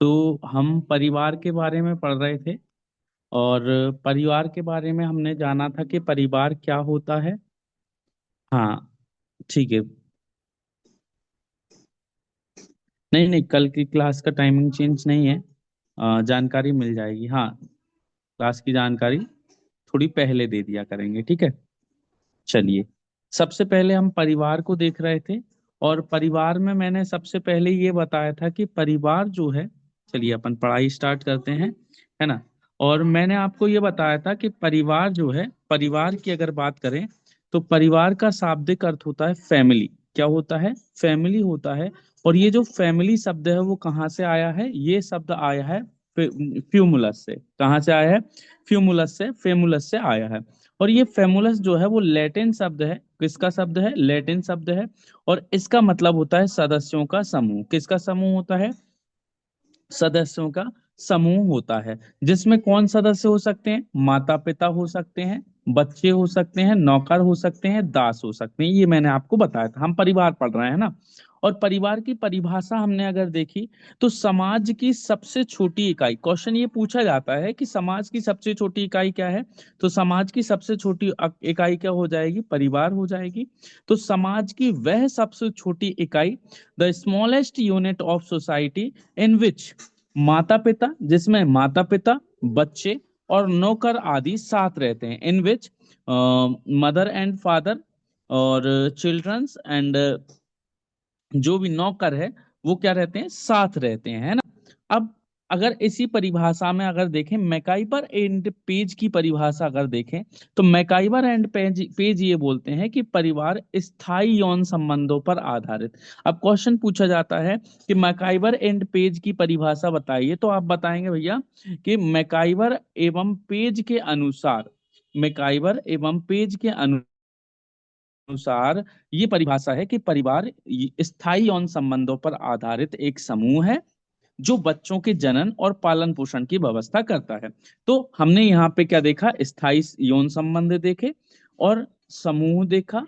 तो हम परिवार के बारे में पढ़ रहे थे। और परिवार के बारे में हमने जाना था कि परिवार क्या होता है। हाँ, ठीक है। नहीं नहीं, कल की क्लास का टाइमिंग चेंज नहीं है। जानकारी मिल जाएगी। हाँ, क्लास की जानकारी थोड़ी पहले दे दिया करेंगे, ठीक है। चलिए, सबसे पहले हम परिवार को देख रहे थे। और परिवार में मैंने सबसे पहले ये बताया था कि परिवार जो है, चलिए अपन पढ़ाई स्टार्ट करते हैं, है ना। और मैंने आपको ये बताया था कि परिवार जो है, परिवार की अगर बात करें तो परिवार का शाब्दिक अर्थ होता है फैमिली। क्या होता है? फैमिली होता है। और ये जो फैमिली शब्द है वो कहाँ से आया है? ये शब्द आया है फ्यूमुलस से। कहाँ से आया है? फ्यूमुलस से, फेमुलस से आया है। और ये फेमुलस जो है वो लैटिन शब्द है। किसका शब्द है? लैटिन शब्द है। और इसका मतलब होता है सदस्यों का समूह। किसका समूह होता है? सदस्यों का समूह होता है। जिसमें कौन सदस्य हो सकते हैं? माता पिता हो सकते हैं, बच्चे हो सकते हैं, नौकर हो सकते हैं, दास हो सकते हैं। ये मैंने आपको बताया था। हम परिवार पढ़ रहे हैं ना। और परिवार की परिभाषा हमने अगर देखी तो समाज की सबसे छोटी इकाई, क्वेश्चन ये पूछा जाता है कि समाज की सबसे छोटी इकाई क्या है। तो समाज की सबसे छोटी इकाई क्या हो जाएगी? परिवार हो जाएगी। तो समाज की वह सबसे छोटी इकाई, the smallest unit of society in which माता पिता, जिसमें माता पिता, बच्चे और नौकर आदि साथ रहते हैं। इन विच मदर एंड फादर और चिल्ड्रंस एंड जो भी नौकर है वो क्या रहते हैं? साथ रहते हैं, है ना। अब अगर इसी परिभाषा में अगर देखें, मैकाइबर एंड पेज की परिभाषा अगर देखें, तो मैकाइबर एंड पेज ये बोलते हैं कि परिवार स्थायी यौन संबंधों पर आधारित। अब क्वेश्चन पूछा जाता है कि मैकाइबर एंड पेज की परिभाषा बताइए, तो आप बताएंगे भैया कि मैकाइबर एवं पेज के अनुसार, मैकाइबर एवं पेज के अनुसार ये परिभाषा है कि परिवार स्थायी यौन संबंधों पर आधारित एक समूह है जो बच्चों के जनन और पालन पोषण की व्यवस्था करता है। तो हमने यहाँ पे क्या देखा? स्थायी यौन संबंध देखे और समूह देखा,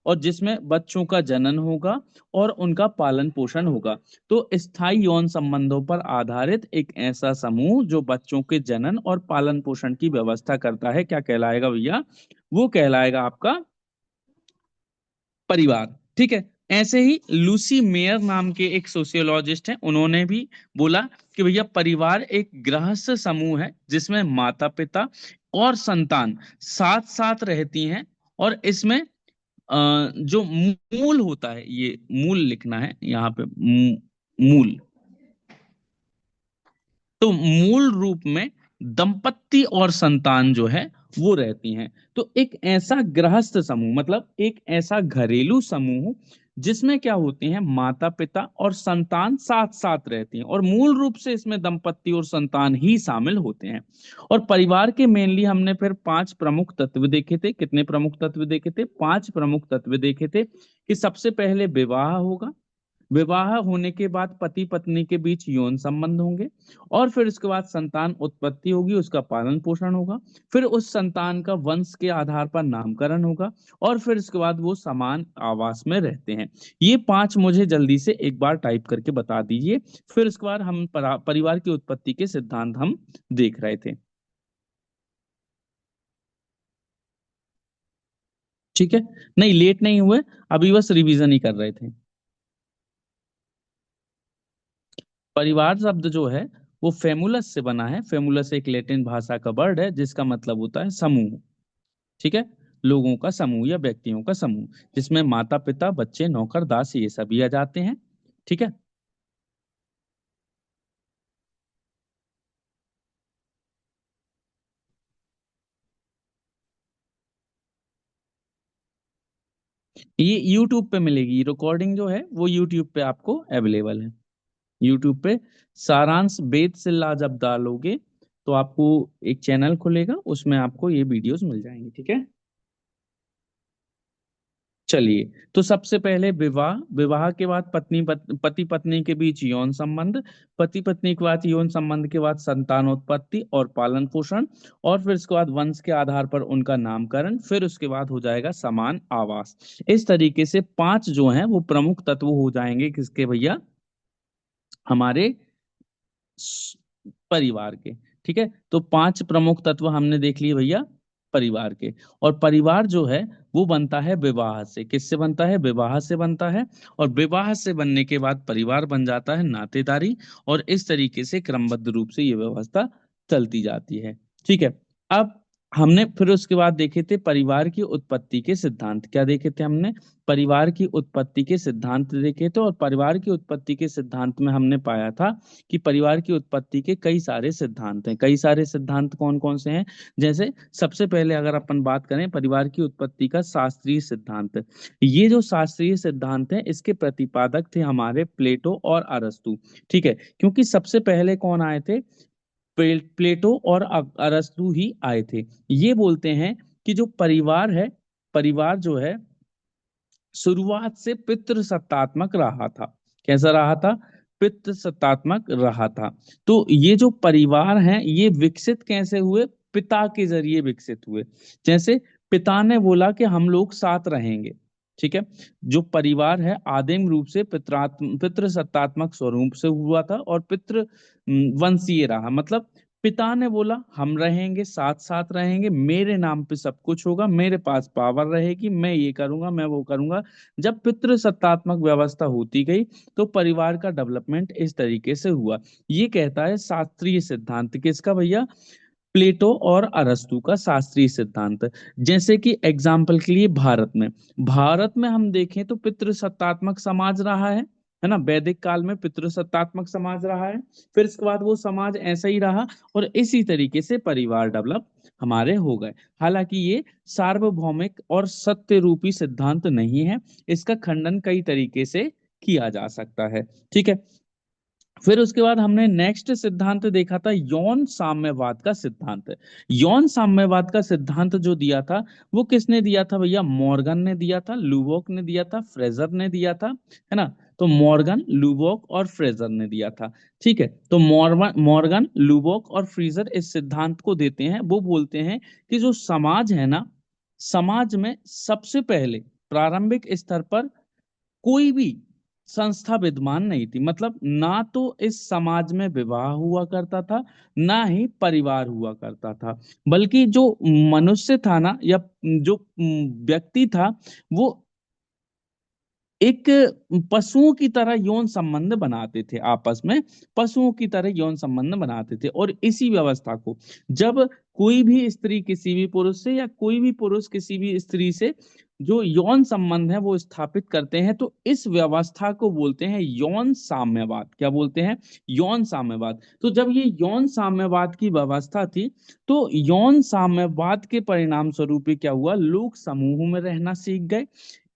और जिसमें बच्चों का जनन होगा और उनका पालन पोषण होगा। तो स्थायी यौन संबंधों पर आधारित एक ऐसा समूह जो बच्चों के जनन और पालन पोषण की व्यवस्था करता है, क्या कहलाएगा भैया? वो कहलाएगा आपका परिवार, ठीक है। ऐसे ही लूसी मेयर नाम के एक सोशियोलॉजिस्ट हैं, उन्होंने भी बोला कि भैया परिवार एक गृहस्थ समूह है जिसमें माता पिता और संतान साथ साथ रहती हैं। और इसमें जो मूल होता है, ये मूल लिखना है यहाँ पे, मूल, तो मूल रूप में दंपत्ति और संतान जो है वो रहती हैं। तो एक ऐसा गृहस्थ समूह, मतलब एक ऐसा घरेलू समूह जिसमें क्या होते हैं? माता पिता और संतान साथ साथ रहती हैं, और मूल रूप से इसमें दंपत्ति और संतान ही शामिल होते हैं। और परिवार के मेनली हमने फिर पांच प्रमुख तत्व देखे थे। कितने प्रमुख तत्व देखे थे? पांच प्रमुख तत्व देखे थे कि सबसे पहले विवाह होगा, विवाह होने के बाद पति पत्नी के बीच यौन संबंध होंगे, और फिर उसके बाद संतान उत्पत्ति होगी, उसका पालन पोषण होगा, फिर उस संतान का वंश के आधार पर नामकरण होगा, और फिर उसके बाद वो समान आवास में रहते हैं। ये पांच मुझे जल्दी से एक बार टाइप करके बता दीजिए। फिर उसके बाद हम परिवार की उत्पत्ति के सिद्धांत हम देख रहे थे, ठीक है। नहीं, लेट नहीं हुए, अभी बस रिवीजन ही कर रहे थे। परिवार शब्द जो है वो फेमुलस से बना है। फेमुलस एक लैटिन भाषा का वर्ड है जिसका मतलब होता है समूह, ठीक है। लोगों का समूह या व्यक्तियों का समूह, जिसमें माता पिता, बच्चे, नौकर, दास ये सभी आ जाते हैं, ठीक है। ये यूट्यूब पे मिलेगी रिकॉर्डिंग जो है, वो यूट्यूब पे आपको अवेलेबल है। यूट्यूब पे सारांश वेद से ला जब डालोगे तो आपको एक चैनल खुलेगा, उसमें आपको ये वीडियोस मिल जाएंगे, ठीक है। चलिए, तो सबसे पहले विवाह, विवाह के बाद पति पत्नी के बीच यौन संबंध, पति पत्नी के बाद यौन संबंध के बाद संतानोत्पत्ति और पालन पोषण, और फिर उसके बाद वंश के आधार पर उनका नामकरण, फिर उसके बाद हो जाएगा समान आवास। इस तरीके से पांच जो हैं वो प्रमुख तत्व हो जाएंगे किसके भैया? हमारे स- परिवार के। ठीक है, तो 5 प्रमुख तत्व हमने देख लिए भैया परिवार के। और परिवार जो है वो बनता है विवाह से। किससे बनता है? विवाह से बनता है। और विवाह से बनने के बाद परिवार बन जाता है नातेदारी। और इस तरीके से क्रमबद्ध रूप से ये व्यवस्था चलती जाती है। ठीक है। अब हमने फिर उसके बाद देखे थे परिवार की उत्पत्ति के सिद्धांत। क्या देखे थे हमने? परिवार की उत्पत्ति के सिद्धांत देखे थे। और परिवार की उत्पत्ति के सिद्धांत में हमने पाया था कि परिवार की उत्पत्ति के कई सारे सिद्धांत हैं। कई सारे सिद्धांत कौन कौन से हैं? जैसे सबसे पहले अगर अपन बात करें परिवार की उत्पत्ति का शास्त्रीय सिद्धांत। ये जो शास्त्रीय सिद्धांत है इसके प्रतिपादक थे हमारे प्लेटो और अरस्तु। ठीक है, क्योंकि सबसे पहले कौन आए थे? प्लेटो और अरस्तु ही आए थे। ये बोलते हैं कि जो परिवार है, परिवार जो है शुरुआत से पितृसत्तात्मक रहा था। कैसा रहा था? पितृसत्तात्मक रहा था। तो ये जो परिवार हैं ये विकसित कैसे हुए? पिता के जरिए विकसित हुए। जैसे पिता ने बोला कि हम लोग साथ रहेंगे। ठीक है, जो परिवार है आदिम रूप से पितृसत्तात्मक स्वरूप से हुआ था और पितृ वंशीय रहा। मतलब पिता ने बोला हम रहेंगे, साथ साथ रहेंगे, मेरे नाम पे सब कुछ होगा, मेरे पास पावर रहेगी, मैं ये करूंगा, मैं वो करूंगा। जब पितृसत्तात्मक व्यवस्था होती गई तो परिवार का डेवलपमेंट इस तरीके से हुआ। ये कहता है शास्त्रीय सिद्धांत। किसका भैया? प्लेटो और अरस्तु का शास्त्रीय सिद्धांत। जैसे कि एग्जाम्पल के लिए भारत में हम देखें तो पितृसत्तात्मक समाज रहा है ना। वैदिक काल में पितृसत्तात्मक समाज रहा है। फिर इसके बाद वो समाज ऐसा ही रहा और इसी तरीके से परिवार डेवलप हमारे हो गए। हालांकि ये सार्वभौमिक और सत्य रूपी सिद्धांत नहीं है। इसका खंडन कई तरीके से किया जा सकता है। ठीक है। फिर उसके बाद हमने नेक्स्ट सिद्धांत देखा था यौन साम्यवाद का सिद्धांत। यौन साम्यवाद का सिद्धांत जो दिया था वो किसने दिया था भैया? मॉर्गन ने दिया था, लुवोक ने दिया था, फ्रेजर ने दिया था, है ना। तो मॉर्गन, लुवोक और फ्रेजर ने दिया था। ठीक है, तो मॉर्गन, लुवोक और फ्रेजर इस सिद्धांत को देते हैं। वो बोलते हैं कि जो समाज है ना, समाज में सबसे पहले प्रारंभिक स्तर पर कोई भी संस्था विद्यमान नहीं थी। मतलब ना तो इस समाज में विवाह हुआ करता था, ना ही परिवार हुआ करता था, बल्कि जो मनुष्य था ना, या जो व्यक्ति था, वो एक पशुओं की तरह यौन संबंध बनाते थे आपस में। पशुओं की तरह यौन संबंध बनाते थे। और इसी व्यवस्था को जब कोई भी स्त्री किसी भी पुरुष से या कोई भी पुरुष किसी भी स्त्री से जो यौन संबंध है वो स्थापित करते हैं, तो इस व्यवस्था को बोलते हैं यौन साम्यवाद। क्या बोलते हैं? यौन साम्यवाद। तो जब ये यौन साम्यवाद की व्यवस्था थी तो यौन साम्यवाद के परिणाम स्वरूप क्या हुआ? लोग समूह में रहना सीख गए।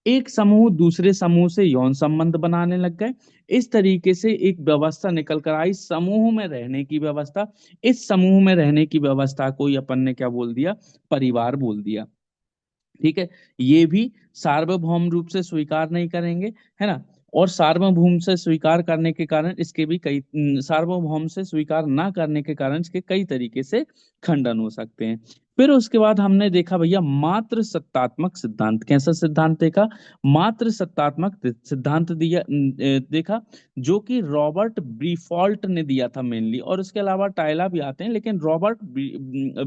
एक समूह दूसरे समूह से यौन संबंध बनाने लग गए। इस तरीके से एक व्यवस्था निकल कर आई, समूह में रहने की व्यवस्था। इस समूह में रहने की व्यवस्था को ही अपन ने क्या बोल दिया? परिवार बोल दिया। ठीक है, ये भी सार्वभौम रूप से स्वीकार नहीं करेंगे, है ना। और सार्वभौम से स्वीकार करने के कारण इसके भी कई सार्वभौम से स्वीकार ना करने के कारण इसके कई तरीके से खंडन हो सकते हैं। फिर उसके बाद हमने देखा भैया मात्र सत्तात्मक सिद्धांत। कैसा सिद्धांत देखा? मात्र सत्तात्मक सिद्धांत देखा, जो कि रॉबर्ट ब्रीफॉल्ट ने दिया था मेनली। और उसके अलावा टायला भी आते हैं, लेकिन रॉबर्ट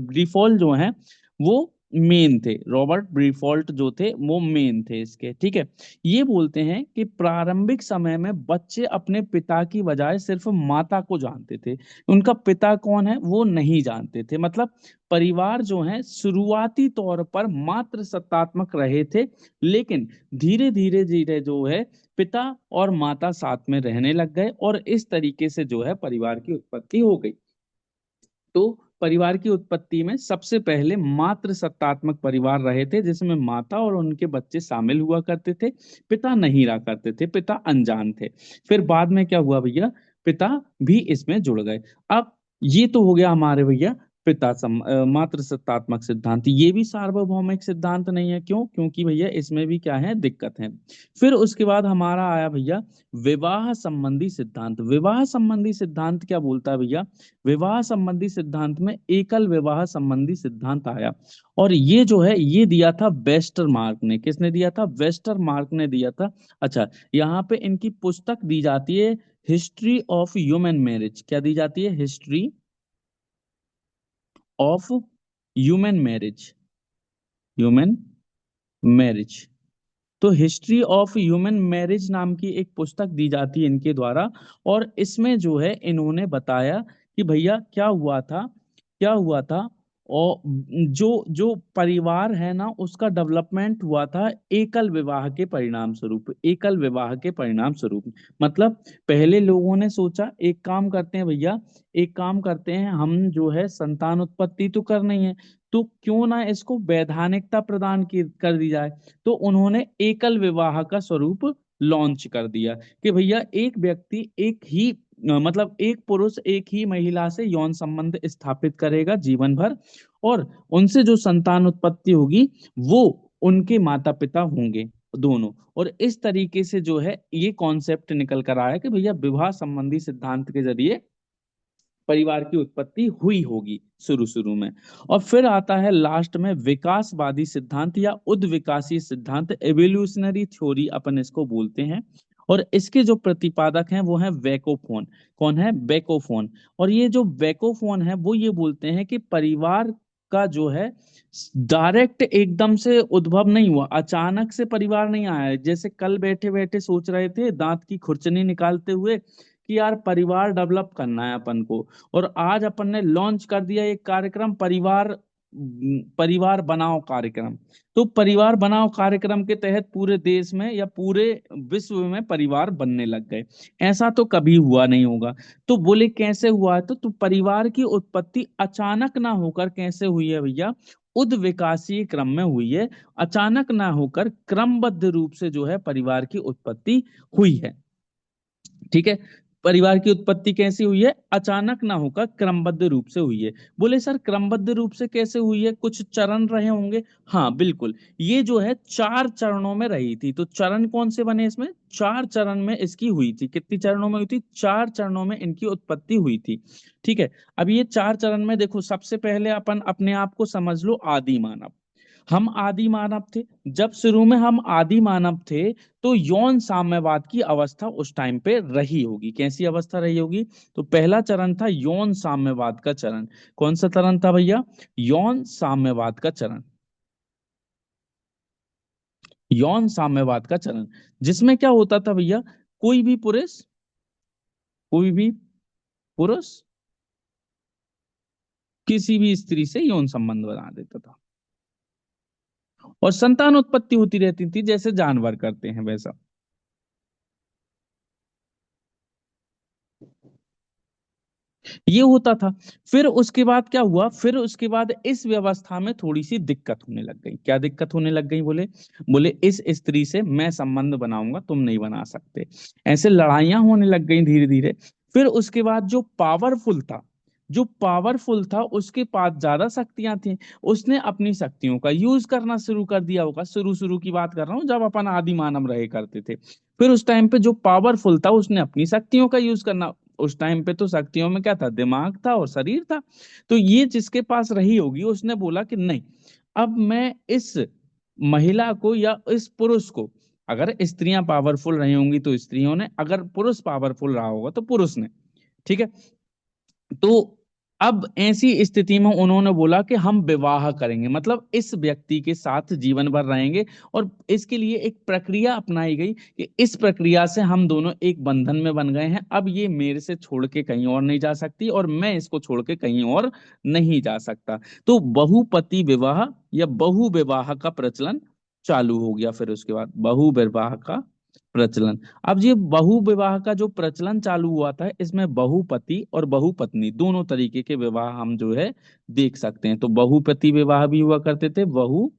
ब्रीफॉल्ट जो है वो मेन थे। रॉबर्ट ब्रीफॉल्ट जो थे वो मेन थे इसके। ठीक है, ये बोलते हैं कि प्रारंभिक समय में बच्चे अपने पिता की बजाय सिर्फ माता को जानते थे। उनका पिता कौन है वो नहीं जानते थे। मतलब परिवार जो है शुरुआती तौर पर मात्र सत्तात्मक रहे थे, लेकिन धीरे धीरे धीरे जो है पिता और माता साथ में रहने लग गए और इस तरीके से जो है परिवार की उत्पत्ति हो गई। तो परिवार की उत्पत्ति में सबसे पहले मात्र सत्तात्मक परिवार रहे थे, जिसमें माता और उनके बच्चे शामिल हुआ करते थे। पिता नहीं रहा करते थे, पिता अनजान थे। फिर बाद में क्या हुआ भैया? पिता भी इसमें जुड़ गए। अब ये तो हो गया हमारे भैया मात्र सत्तात्मक सिद्धांत, ये भी सार्वभौमिक सिद्धांत नहीं है। क्यों? क्योंकि भैया इसमें भी क्या है, दिक्कत है। फिर उसके बाद हमारा आया भैया विवाह संबंधी सिद्धांत। विवाह संबंधी सिद्धांत क्या बोलता है भैया? विवाह संबंधी सिद्धांत में एकल विवाह संबंधी सिद्धांत आया, और ये जो है ये दिया था वेस्टर मार्क ने। किसने दिया था? वेस्टर मार्क ने दिया था। अच्छा, यहाँ पे इनकी पुस्तक दी जाती है हिस्ट्री ऑफ ह्यूमन मैरिज। क्या दी जाती है? History of human marriage, human marriage. तो हिस्ट्री ऑफ ह्यूमन मैरिज नाम की एक पुस्तक दी जाती है इनके द्वारा, और इसमें जो है इन्होंने बताया कि भैया क्या हुआ था, क्या हुआ था। और जो जो परिवार है ना, उसका डेवलपमेंट हुआ था एकल विवाह के परिणाम स्वरूप। एकल विवाह के परिणाम स्वरूप मतलब पहले लोगों ने सोचा एक काम करते हैं भैया, एक काम करते हैं हम, जो है संतान उत्पत्ति तो करनी है, तो क्यों ना इसको वैधानिकता प्रदान की कर दी जाए। तो उन्होंने एकल विवाह का स्वरूप लॉन्च कर दिया कि भैया एक व्यक्ति एक ही मतलब एक पुरुष एक ही महिला से यौन संबंध स्थापित करेगा जीवन भर, और उनसे जो संतान उत्पत्ति होगी वो उनके माता पिता होंगे दोनों। और इस तरीके से जो है ये कॉन्सेप्ट निकल कर आया कि भैया विवाह संबंधी सिद्धांत के जरिए परिवार की उत्पत्ति हुई होगी शुरू शुरू में। और फिर आता है लास्ट में विकासवादी सिद्धांत या उद्विकासी सिद्धांत, एवोल्यूशनरी थ्योरी अपन इसको बोलते हैं। और इसके जो प्रतिपादक हैं वो हैं वेकोफोन। कौन है? वेकोफोन। और ये जो वेकोफोन है वो ये बोलते हैं कि परिवार का जो है डायरेक्ट एकदम से उद्भव नहीं हुआ, अचानक से परिवार नहीं आया है। जैसे कल बैठे बैठे सोच रहे थे दांत की खुरचनी निकालते हुए कि यार परिवार डेवलप करना है अपन को, और आज अपन ने लॉन्च कर दिया एक कार्यक्रम, परिवार बनाओ कार्यक्रम। तो परिवार बनाओ कार्यक्रम के तहत पूरे देश में या पूरे विश्व में परिवार बनने लग गए। ऐसा तो कभी हुआ नहीं होगा। तो बोले कैसे हुआ है? तो परिवार की उत्पत्ति अचानक ना होकर कैसे हुई है भैया? उद्विकासीय क्रम में हुई है। अचानक ना होकर क्रमबद्ध रूप से जो है परिवार की उत्पत्ति हुई है। ठीक है। परिवार की उत्पत्ति कैसी हुई है? अचानक ना होकर क्रमबद्ध रूप से हुई है। बोले सर क्रमबद्ध रूप से कैसे हुई है? कुछ चरण रहे होंगे। हाँ बिल्कुल, ये जो है 4 चरणों में रही थी। तो चरण कौन से बने इसमें? 4 चरण में इसकी हुई थी। कितनी चरणों में हुई थी? 4 चरणों में इनकी उत्पत्ति हुई थी। ठीक है। अब ये 4 चरण में देखो, सबसे पहले अपन अपने आप को समझ लो आदि मानव। हम आदि मानव थे। जब शुरू में हम आदि मानव थे, तो यौन साम्यवाद की अवस्था उस टाइम पे रही होगी। कैसी अवस्था रही होगी? तो पहला चरण था यौन साम्यवाद का चरण। कौन सा चरण था भैया? यौन साम्यवाद का चरण। यौन साम्यवाद का चरण, जिसमें क्या होता था भैया? कोई भी पुरुष, कोई भी पुरुष किसी भी स्त्री से यौन संबंध बना देता था, और संतान उत्पत्ति होती रहती थी जैसे जानवर करते हैं वैसा। ये होता था। फिर उसके बाद क्या हुआ? फिर उसके बाद इस व्यवस्था में थोड़ी सी दिक्कत होने लग गई। क्या दिक्कत होने लग गई? बोले, बोले इस स्त्री से मैं संबंध बनाऊंगा, तुम नहीं बना सकते। ऐसे लड़ाइयां होने लग गई धीरे धीरे। फिर उसके बाद जो पावरफुल था, जो पावरफुल था उसके पास ज्यादा शक्तियां थी, उसने अपनी शक्तियों का यूज करना शुरू कर दिया होगा। शुरू शुरू की बात कर रहा हूँ, जब अपन आदि मानव रहे करते थे। फिर उस टाइम पे जो पावरफुल था उसने अपनी शक्तियों का यूज करना, उस टाइम पे तो शक्तियों में क्या था? दिमाग था और शरीर था। तो ये जिसके पास रही होगी उसने बोला कि नहीं, अब मैं इस महिला को या इस पुरुष को, अगर स्त्रियां पावरफुल रही होंगी तो स्त्रियों ने, अगर पुरुष पावरफुल रहा होगा तो पुरुष ने। ठीक है। तो अब ऐसी स्थिति में उन्होंने बोला कि हम विवाह करेंगे, मतलब इस व्यक्ति के साथ जीवन भर रहेंगे। और इसके लिए एक प्रक्रिया अपनाई गई कि इस प्रक्रिया से हम दोनों एक बंधन में बन गए हैं। अब ये मेरे से छोड़ के कहीं और नहीं जा सकती, और मैं इसको छोड़ के कहीं और नहीं जा सकता। तो बहुपति विवाह या बहु विवाह का प्रचलन चालू हो गया। फिर उसके बाद बहु विवाह का प्रचलन। अब ये बहु विवाह का जो प्रचलन चालू हुआ था, इसमें बहुपति और बहुपत्नी दोनों तरीके के विवाह हम जो है देख सकते हैं। तो बहुपति विवाह भी हुआ करते थे, बहु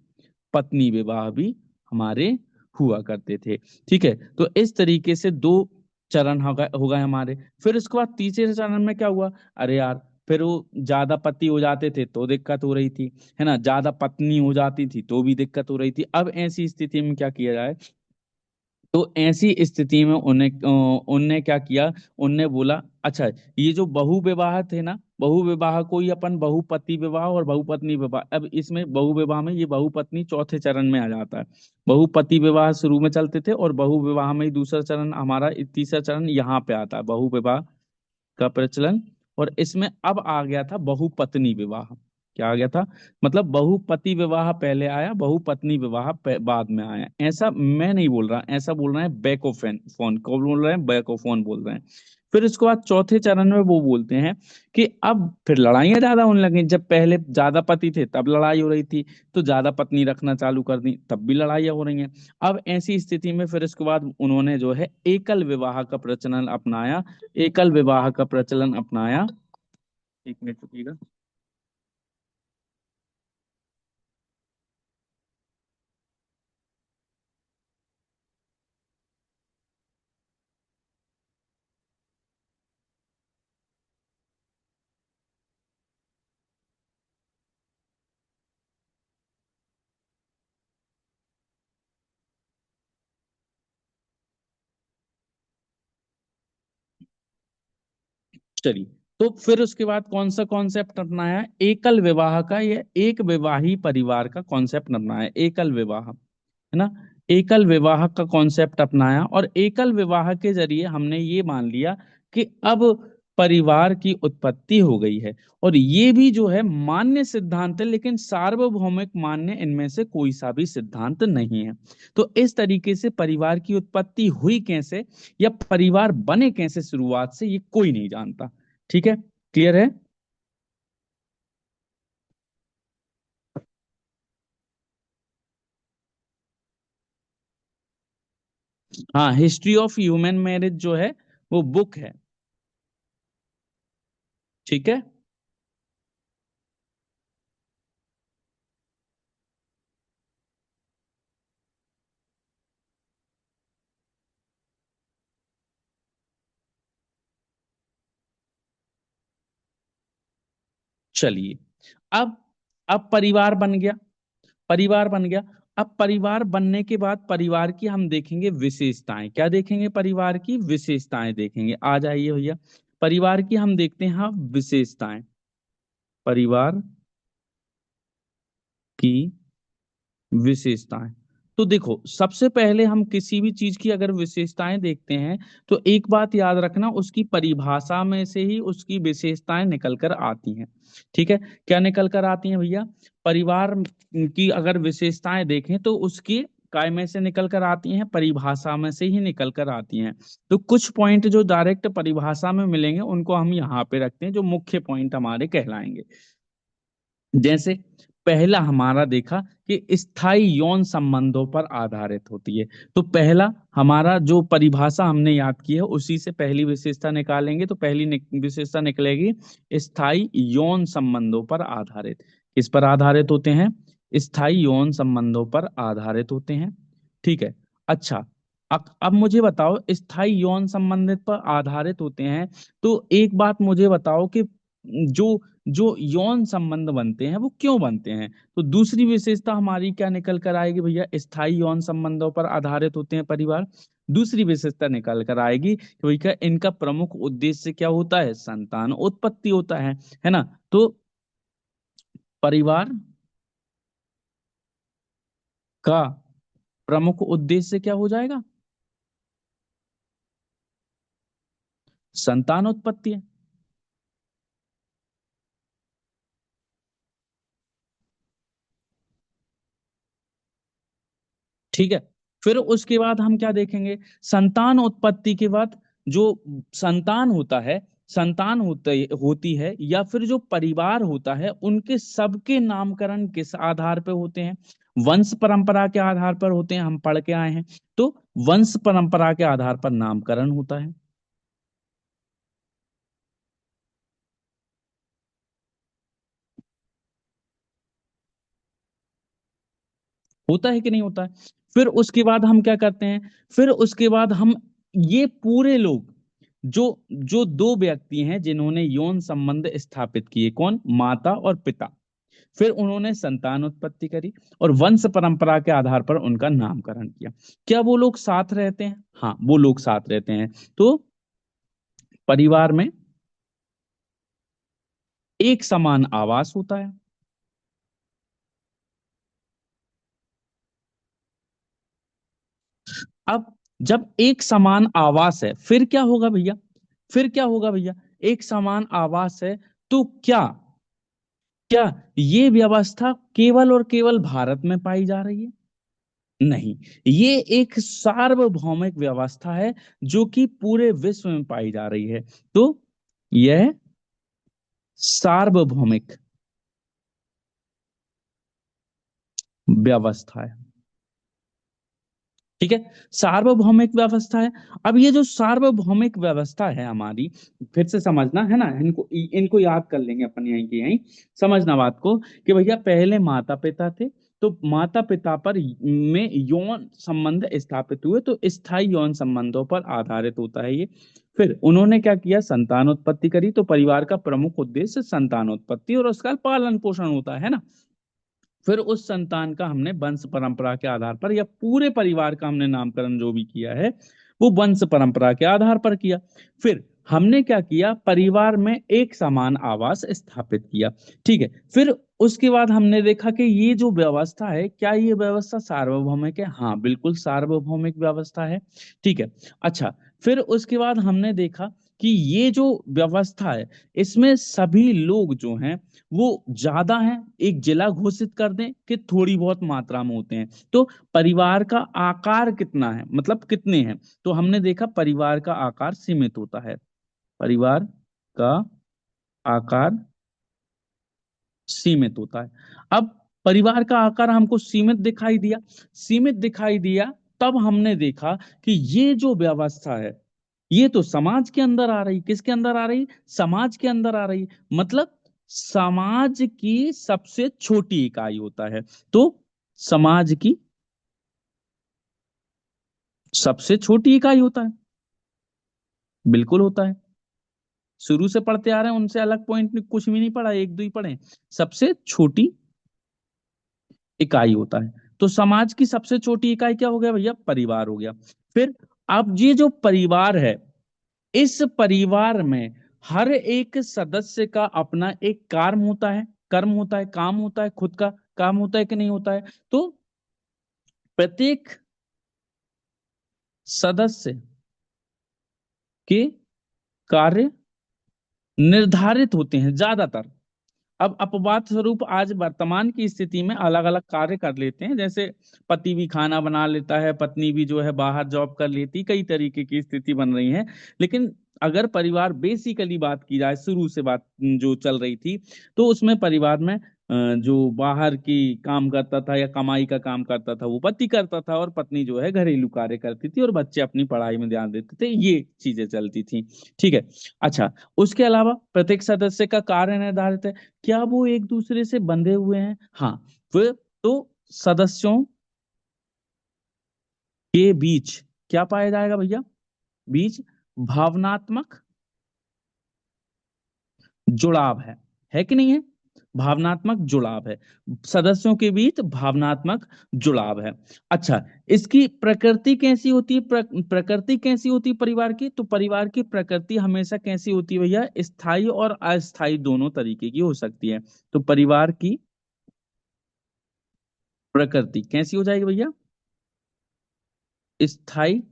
पत्नी विवाह भी हमारे हुआ करते थे। ठीक है। तो इस तरीके से 2 चरण हो गए हमारे। फिर उसके बाद तीसरे चरण में क्या हुआ? अरे यार, फिर वो ज्यादा पति हो जाते थे तो दिक्कत हो रही थी, है ना, ज्यादा पत्नी हो जाती थी तो भी दिक्कत हो रही थी। अब ऐसी स्थिति में क्या किया जाए? तो ऐसी स्थिति में उन्हें उनने क्या किया, उनने बोला अच्छा, ये जो बहु विवाह थे ना, बहु विवाह को ही अपन बहुपति विवाह और बहुपत्नी विवाह, अब इसमें बहु विवाह में ये बहुपत्नी चौथे चरण में आ जाता है। बहुपति विवाह शुरू में चलते थे और बहु विवाह में ही दूसरा चरण हमारा, तीसरा चरण यहाँ पे आता है बहु विवाह का प्रचलन। और इसमें अब आ गया था बहुपत्नी विवाह। क्या आ गया था? मतलब बहुपति विवाह पहले आया, बहुपत्नी विवाह बाद में आया। ऐसा मैं नहीं बोल रहा, ऐसा बोल रहे हैं बैकोफेन फोन को बोल रहे हैं, बैकोफोन बोल रहे हैं। फिर उसके बाद चौथे चरण में वो बोलते हैं कि अब फिर लड़ाइयां ज्यादा होने लगी। जब पहले ज्यादा पति थे तब लड़ाई हो रही थी, तो ज्यादा पत्नी रखना चालू कर दी तब भी लड़ाइयां हो रही हैं। अब ऐसी स्थिति में फिर इसके बाद उन्होंने जो है एकल विवाह का प्रचलन अपनाया। एकल विवाह का प्रचलन अपनाया। एक मिनट रुकिएगा। चलिए, तो फिर उसके बाद कौन सा कॉन्सेप्ट अपनाया? एकल विवाह का, या एक विवाही परिवार का कॉन्सेप्ट अपनाया, एकल विवाह, है ना। एकल विवाह का कॉन्सेप्ट अपनाया और एकल विवाह के जरिए हमने ये मान लिया कि अब परिवार की उत्पत्ति हो गई है। और ये भी जो है मान्य सिद्धांत है, लेकिन सार्वभौमिक मान्य इनमें से कोई सा भी सिद्धांत नहीं है। तो इस तरीके से परिवार की उत्पत्ति हुई कैसे, या परिवार बने कैसे शुरुआत से, ये कोई नहीं जानता। ठीक है, क्लियर है? हाँ, हिस्ट्री ऑफ ह्यूमन मैरिज जो है वो बुक है। ठीक है, चलिए। अब अब परिवार बन गया, परिवार बन गया। अब परिवार बनने के बाद परिवार की हम देखेंगे विशेषताएं। क्या देखेंगे? परिवार की विशेषताएं देखेंगे। आ जाइए भैया, परिवार की हम देखते हैं हाँ विशेषताएं। परिवार की विशेषताएं। तो देखो, सबसे पहले हम किसी भी चीज की अगर विशेषताएं देखते हैं, तो एक बात याद रखना, उसकी परिभाषा में से ही उसकी विशेषताएं निकल कर आती हैं। ठीक है, क्या निकल कर आती हैं भैया? परिवार की अगर विशेषताएं देखें तो उसकी काय में से निकल कर आती हैं, परिभाषा में से ही निकल कर आती हैं। तो कुछ पॉइंट जो डायरेक्ट परिभाषा में मिलेंगे उनको हम यहाँ पे रखते हैं, जो मुख्य पॉइंट हमारे कहलाएंगे। जैसे पहला हमारा देखा कि स्थायी यौन संबंधों पर आधारित होती है। तो पहला हमारा जो परिभाषा हमने याद की है उसी से पहली विशेषता निकालेंगे, तो पहली विशेषता निकलेगी स्थायी यौन संबंधों पर आधारित। किस पर आधारित होते हैं? स्थायी यौन संबंधों पर आधारित होते हैं। ठीक है, अच्छा। अब मुझे बताओ, स्थायी यौन संबंधित पर आधारित होते हैं, तो एक बात मुझे बताओ कि जो जो यौन संबंध बनते हैं वो क्यों बनते हैं? तो दूसरी विशेषता हमारी क्या निकल कर आएगी भैया? स्थायी यौन संबंधों पर आधारित होते हैं परिवार। दूसरी विशेषता निकल कर आएगी कि भैया इनका प्रमुख उद्देश्य क्या होता है? संतान उत्पत्ति होता है ना। तो परिवार का प्रमुख उद्देश्य क्या हो जाएगा? संतान उत्पत्ति है। ठीक है, फिर उसके बाद हम क्या देखेंगे? संतान उत्पत्ति के बाद जो संतान होता है, संतान होती है, या फिर जो परिवार होता है, उनके सबके नामकरण किस आधार पर होते हैं? वंश परंपरा के आधार पर होते हैं, हम पढ़ के आए हैं। तो वंश परंपरा के आधार पर नामकरण होता है। होता है कि नहीं होता है? फिर उसके बाद हम क्या करते हैं? फिर उसके बाद हम ये पूरे लोग जो जो दो व्यक्ति हैं जिन्होंने यौन संबंध स्थापित किए, कौन? माता और पिता। फिर उन्होंने संतान उत्पत्ति करी और वंश परंपरा के आधार पर उनका नामकरण किया। क्या वो लोग साथ रहते हैं? हाँ, वो लोग साथ रहते हैं। तो परिवार में एक समान आवास होता है। अब जब एक समान आवास है, फिर क्या होगा भैया? फिर क्या होगा भैया? एक समान आवास है, तो क्या क्या ये व्यवस्था केवल और केवल भारत में पाई जा रही है? नहीं, ये एक सार्वभौमिक व्यवस्था है जो कि पूरे विश्व में पाई जा रही है। तो यह सार्वभौमिक व्यवस्था है। ठीक है, सार्वभौमिक व्यवस्था है। अब ये जो सार्वभौमिक व्यवस्था है हमारी, फिर से समझना है ना, इनको इनको याद कर लेंगे अपन यहीं की यहीं। समझना बात को कि भैया पहले माता पिता थे, तो माता पिता पर में यौन संबंध स्थापित हुए, तो स्थायी यौन संबंधों पर आधारित होता है ये। फिर उन्होंने क्या किया? संतान उत्पत्ति करी। तो परिवार का प्रमुख उद्देश्य संतान उत्पत्ति और उसका पालन पोषण होता है ना। फिर उस संतान का हमने वंश परंपरा के आधार पर, या पूरे परिवार का हमने नामकरण जो भी किया है वो वंश परंपरा के आधार पर किया। फिर हमने क्या किया? परिवार में एक समान आवास स्थापित किया। ठीक है, फिर उसके बाद हमने देखा कि ये जो व्यवस्था है, क्या ये व्यवस्था सार्वभौमिक है? हाँ, बिल्कुल सार्वभौमिक व्यवस्था है। ठीक है। अच्छा, फिर उसके बाद हमने देखा कि ये जो व्यवस्था है, इसमें सभी लोग जो हैं वो ज्यादा हैं, एक जिला घोषित कर दें कि थोड़ी बहुत मात्रा में होते हैं। तो परिवार का आकार कितना है, मतलब कितने हैं? तो हमने देखा परिवार का आकार सीमित होता है। परिवार का आकार सीमित होता है। अब परिवार का आकार हमको सीमित दिखाई दिया, सीमित दिखाई दिया। तब हमने देखा कि ये जो व्यवस्था है, ये तो समाज के अंदर आ रही। किसके अंदर आ रही? समाज के अंदर आ रही। मतलब समाज की सबसे छोटी इकाई होता है। तो समाज की सबसे छोटी इकाई होता है, बिल्कुल होता है। शुरू से पढ़ते आ रहे हैं, उनसे अलग पॉइंट कुछ भी नहीं पढ़ा, एक दो ही पढ़े। सबसे छोटी इकाई होता है। तो समाज की सबसे छोटी इकाई क्या हो गया भैया? परिवार हो गया। फिर अब ये जो परिवार है, इस परिवार में हर एक सदस्य का अपना एक कर्म होता है, कर्म होता है, काम होता है, खुद का काम होता है कि नहीं होता है? तो प्रत्येक सदस्य के कार्य निर्धारित होते हैं ज्यादातर। अब अपवाद स्वरूप आज वर्तमान की स्थिति में अलग अलग कार्य कर लेते हैं, जैसे पति भी खाना बना लेता है, पत्नी भी जो है बाहर जॉब कर लेती, कई तरीके की स्थिति बन रही है। लेकिन अगर परिवार बेसिकली बात की जाए, शुरू से बात जो चल रही थी, तो उसमें परिवार में जो बाहर की काम करता था या कमाई का काम करता था वो पति करता था, और पत्नी जो है घरेलू कार्य करती थी, और बच्चे अपनी पढ़ाई में ध्यान देते थे, ये चीजें चलती थी। ठीक है। अच्छा, उसके अलावा प्रत्येक सदस्य का कार्य निर्धारित है। क्या वो एक दूसरे से बंधे हुए हैं? हाँ। फिर तो सदस्यों के बीच क्या पाया जाएगा भैया? बीच भावनात्मक जुड़ाव है कि नहीं है? भावनात्मक जुड़ाव है, सदस्यों के बीच भावनात्मक जुड़ाव है। अच्छा, इसकी प्रकृति कैसी होती है? प्रकृति कैसी होती है परिवार की? तो परिवार की प्रकृति हमेशा कैसी होती है भैया? स्थायी और अस्थायी दोनों तरीके की हो सकती है। तो परिवार की प्रकृति कैसी हो जाएगी भैया? स्थायी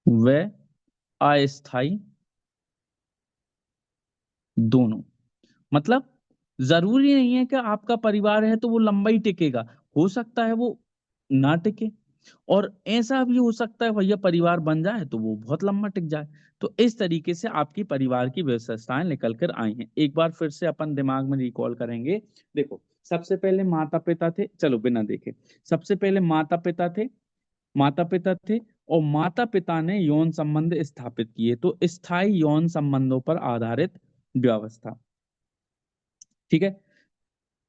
व अस्थायी दोनों। मतलब जरूरी नहीं है कि आपका परिवार है तो वो लंबा ही टिकेगा, हो सकता है वो ना टिके। और ऐसा भी हो सकता है भैया परिवार बन जाए तो वो बहुत लंबा टिक जाए। तो इस तरीके से आपकी परिवार की विशेषताएं निकल कर आई हैं। एक बार फिर से अपन दिमाग में रिकॉल करेंगे। देखो, सबसे पहले माता पिता थे, चलो बिना देखे। सबसे पहले माता पिता थे, माता पिता थे, और माता पिता ने यौन संबंध स्थापित किए, तो स्थायी यौन संबंधों पर आधारित व्यवस्था। ठीक है।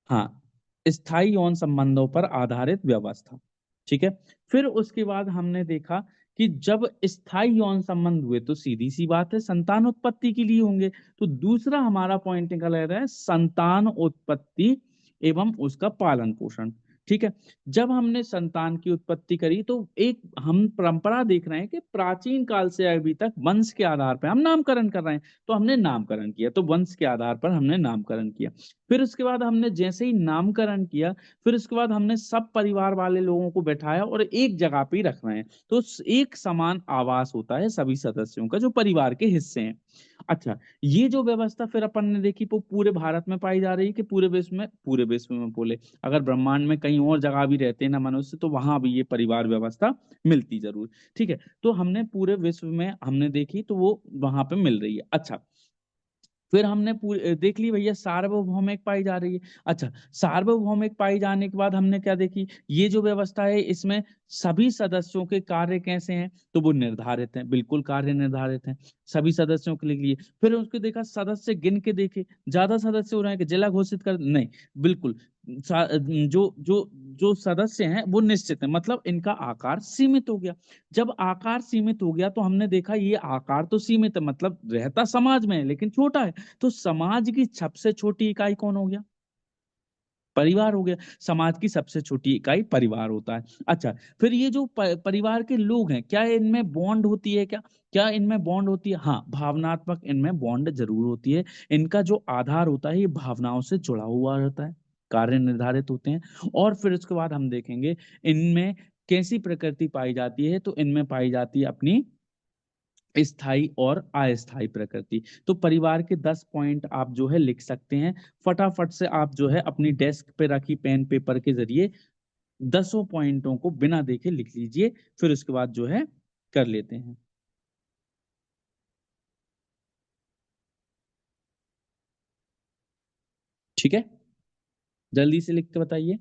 हाँ, स्थायी यौन संबंधों पर आधारित व्यवस्था। ठीक है। फिर उसके बाद हमने देखा कि जब स्थायी यौन संबंध हुए तो सीधी सी बात है संतान उत्पत्ति के लिए होंगे। तो दूसरा हमारा पॉइंट निकल रहा है संतान उत्पत्ति एवं उसका पालन पोषण। ठीक है। जब हमने संतान की उत्पत्ति करी तो एक हम परंपरा देख रहे हैं कि प्राचीन काल से अभी तक वंश के आधार पर हम नामकरण कर रहे हैं। तो हमने नामकरण किया, तो वंश के आधार पर हमने नामकरण किया। फिर उसके बाद हमने जैसे ही नामकरण किया, फिर उसके बाद हमने सब परिवार वाले लोगों को बैठाया और एक जगह पे ही रख रहे हैं। तो एक समान आवास होता है सभी सदस्यों का जो परिवार के हिस्से हैं। अच्छा, ये जो व्यवस्था फिर अपन ने देखी वो पूरे भारत में पाई जा रही है कि पूरे विश्व में बोले, अगर ब्रह्मांड में कहीं और जगह भी रहते हैं ना मनुष्य तो वहां भी ये परिवार व्यवस्था मिलती जरूर। ठीक है। तो हमने पूरे विश्व में हमने देखी तो वो वहां पे मिल रही है। अच्छा, फिर हमने पूरे देख ली भैया सार्वभौमिक पाई जा रही है। अच्छा, सार्वभौमिक पाई जाने के बाद हमने क्या देखी, ये जो व्यवस्था है इसमें सभी सदस्यों के कार्य कैसे हैं, तो वो निर्धारित हैं, बिल्कुल कार्य निर्धारित हैं सभी सदस्यों के लिए। फिर उसके देखा सदस्य गिन के देखे, ज्यादा सदस्य हो रहे हैं कि जिला घोषित कर, नहीं, बिल्कुल जो जो जो सदस्य हैं वो निश्चित है, मतलब इनका आकार सीमित हो गया। जब आकार सीमित हो गया तो हमने देखा ये आकार तो सीमित है, मतलब रहता समाज में है लेकिन छोटा है। तो समाज की सबसे छोटी इकाई कौन हो गया, परिवार हो गया। समाज की सबसे छोटी इकाई परिवार होता है। अच्छा, फिर ये जो परिवार के लोग हैं क्या इनमें बॉन्ड होती है, क्या क्या इनमें बॉन्ड होती है, हाँ भावनात्मक इनमें बॉन्ड जरूर होती है। इनका जो आधार होता है ये भावनाओं से जुड़ा हुआ रहता है, कार्य निर्धारित होते हैं। और फिर उसके बाद हम देखेंगे इनमें कैसी प्रकृति पाई जाती है, तो इनमें पाई जाती है अपनी स्थायी और अस्थायी प्रकृति। तो परिवार के 10 पॉइंट आप जो है लिख सकते हैं। फटाफट से आप जो है अपनी डेस्क पे रखी पेन पेपर के जरिए 10 पॉइंटों को बिना देखे लिख लीजिए। फिर उसके बाद जो है कर लेते हैं। ठीक है, जल्दी से लिख के बताइए।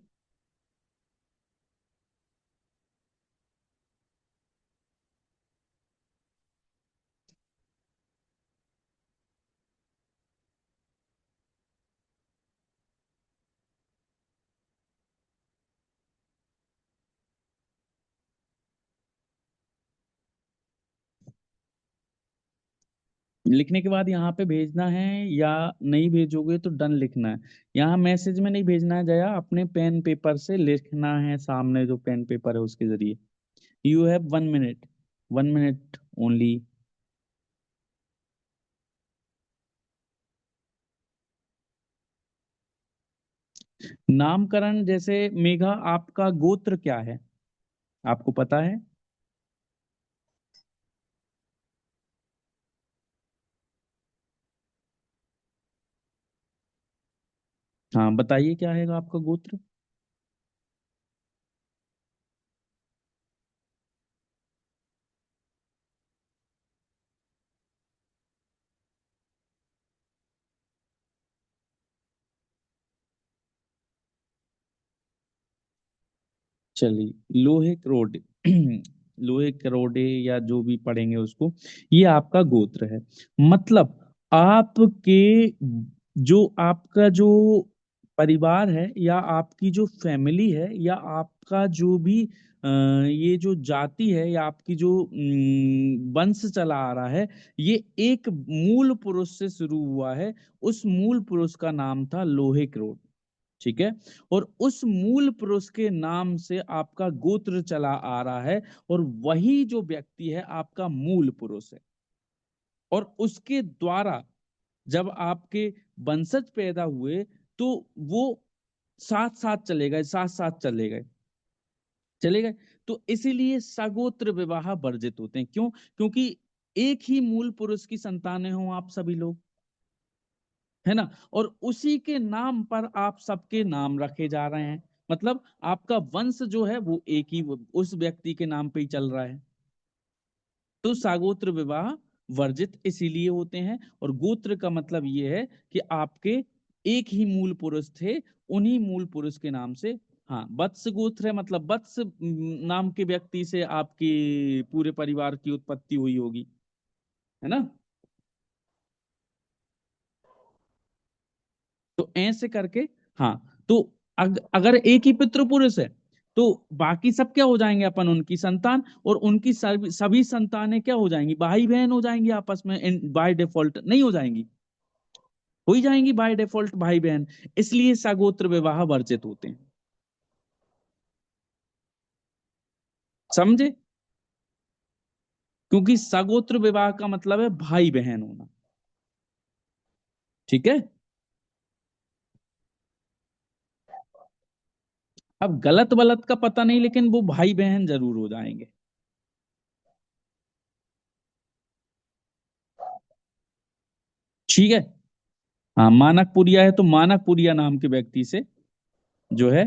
लिखने के बाद यहाँ पे भेजना है या नहीं भेजोगे तो डन लिखना है। यहाँ मैसेज में नहीं भेजना है जया, अपने पेन पेपर से लिखना है, सामने जो पेन पेपर है उसके जरिए। You have 1 minute, 1 minute only. नामकरण जैसे मेघा आपका गोत्र क्या है, आपको पता है? हाँ बताइए क्या है आपका गोत्र। चलिए लोहे करोड़े लोहे करोड़े या जो भी पढ़ेंगे उसको, ये आपका गोत्र है। मतलब आपके जो आपका जो परिवार है या आपकी जो फैमिली है या आपका जो भी ये जो जाति है या आपकी जो वंश चला आ रहा है, ये एक मूल पुरुष से शुरू हुआ है। उस मूल पुरुष का नाम था लोहे करोड़। ठीक है। और उस मूल पुरुष के नाम से आपका गोत्र चला आ रहा है, और वही जो व्यक्ति है आपका मूल पुरुष है। और उसके द्वारा जब आपके वंशज पैदा हुए तो वो साथ साथ चले गए, साथ साथ चले गए, चले गए। तो इसीलिए सगोत्र विवाह वर्जित होते हैं। क्यों? क्योंकि एक ही मूल पुरुष की संतानें हो आप सभी लोग, है ना, और उसी के नाम पर आप सबके नाम रखे जा रहे हैं। मतलब आपका वंश जो है वो एक ही उस व्यक्ति के नाम पे ही चल रहा है। तो सागोत्र विवाह वर्जित इसीलिए होते हैं। और गोत्र का मतलब ये है कि आपके एक ही मूल पुरुष थे, उन्हीं मूल पुरुष के नाम से। हाँ, वत्स गोत्र है, मतलब वत्स नाम के व्यक्ति से आपकी पूरे परिवार की उत्पत्ति हुई होगी, है ना। तो ऐसे करके, हाँ, तो अगर एक ही पितृ पुरुष है तो बाकी सब क्या हो जाएंगे अपन, उनकी संतान, और उनकी सभी संतानें क्या हो जाएंगी, भाई बहन हो जाएंगी आपस में, बाय डिफॉल्ट नहीं हो जाएंगी, हो ही जाएंगी बाय डिफॉल्ट भाई बहन। इसलिए सगोत्र विवाह वर्जित होते हैं, समझे? क्योंकि सगोत्र विवाह का मतलब है भाई बहन होना, ठीक है। अब गलत वलत का पता नहीं, लेकिन वो भाई बहन जरूर हो जाएंगे। ठीक है। हाँ, मानकपुरिया है तो मानकपुरिया नाम के व्यक्ति से जो है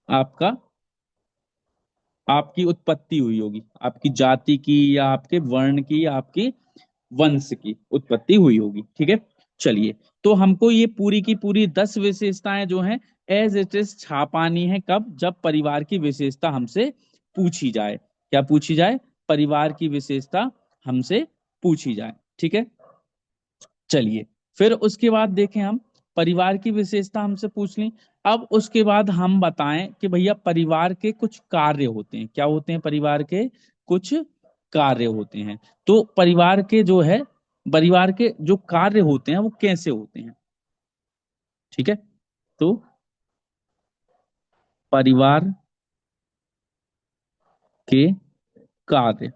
आपका, आपकी उत्पत्ति हुई होगी, आपकी जाति की या आपके वर्ण की या आपकी वंश की उत्पत्ति हुई होगी, ठीक है। चलिए, तो हमको ये पूरी की पूरी 10 विशेषताएं जो हैं एज इट इज छापानी है, कब, जब परिवार की विशेषता हमसे पूछी जाए। क्या पूछी जाए? परिवार की विशेषता हमसे पूछी जाए, ठीक है। चलिए, फिर उसके बाद देखें हम, परिवार की विशेषता हमसे पूछ ली। अब उसके बाद हम बताएं कि भैया परिवार के कुछ कार्य होते हैं, क्या होते हैं परिवार के कुछ कार्य होते हैं। तो परिवार के जो है, परिवार के जो कार्य होते हैं वो कैसे होते हैं, ठीक है। तो परिवार के कार्य,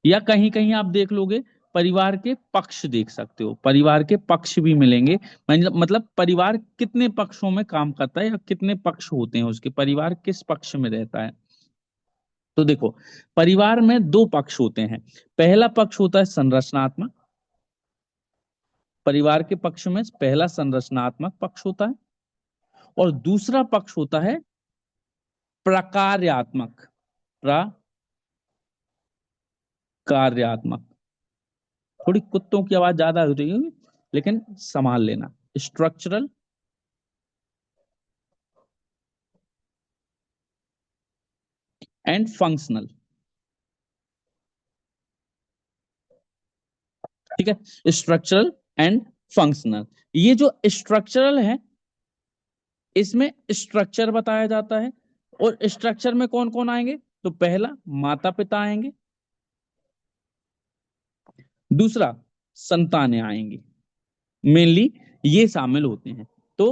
या कहीं कहीं आप देख लोगे परिवार के पक्ष देख सकते हो, परिवार के पक्ष भी मिलेंगे। मतलब परिवार कितने पक्षों में काम करता है या कितने पक्ष होते हैं उसके, परिवार किस पक्ष में रहता है। तो देखो, परिवार में दो पक्ष होते हैं। पहला पक्ष होता है संरचनात्मक, परिवार के पक्ष में पहला संरचनात्मक पक्ष होता है, और दूसरा पक्ष होता है प्रकार्यात्मक, प्रकार्यात्मक। थोड़ी कुत्तों की आवाज ज्यादा हो रही होगी, लेकिन संभाल लेना। स्ट्रक्चरल एंड फंक्शनल, ठीक है। स्ट्रक्चरल एंड फंक्शनल, ये जो स्ट्रक्चरल है इसमें स्ट्रक्चर बताया जाता है, और स्ट्रक्चर में कौन कौन आएंगे, तो पहला माता पिता आएंगे, दूसरा संतानें आएंगी, मेनली ये शामिल होते हैं। तो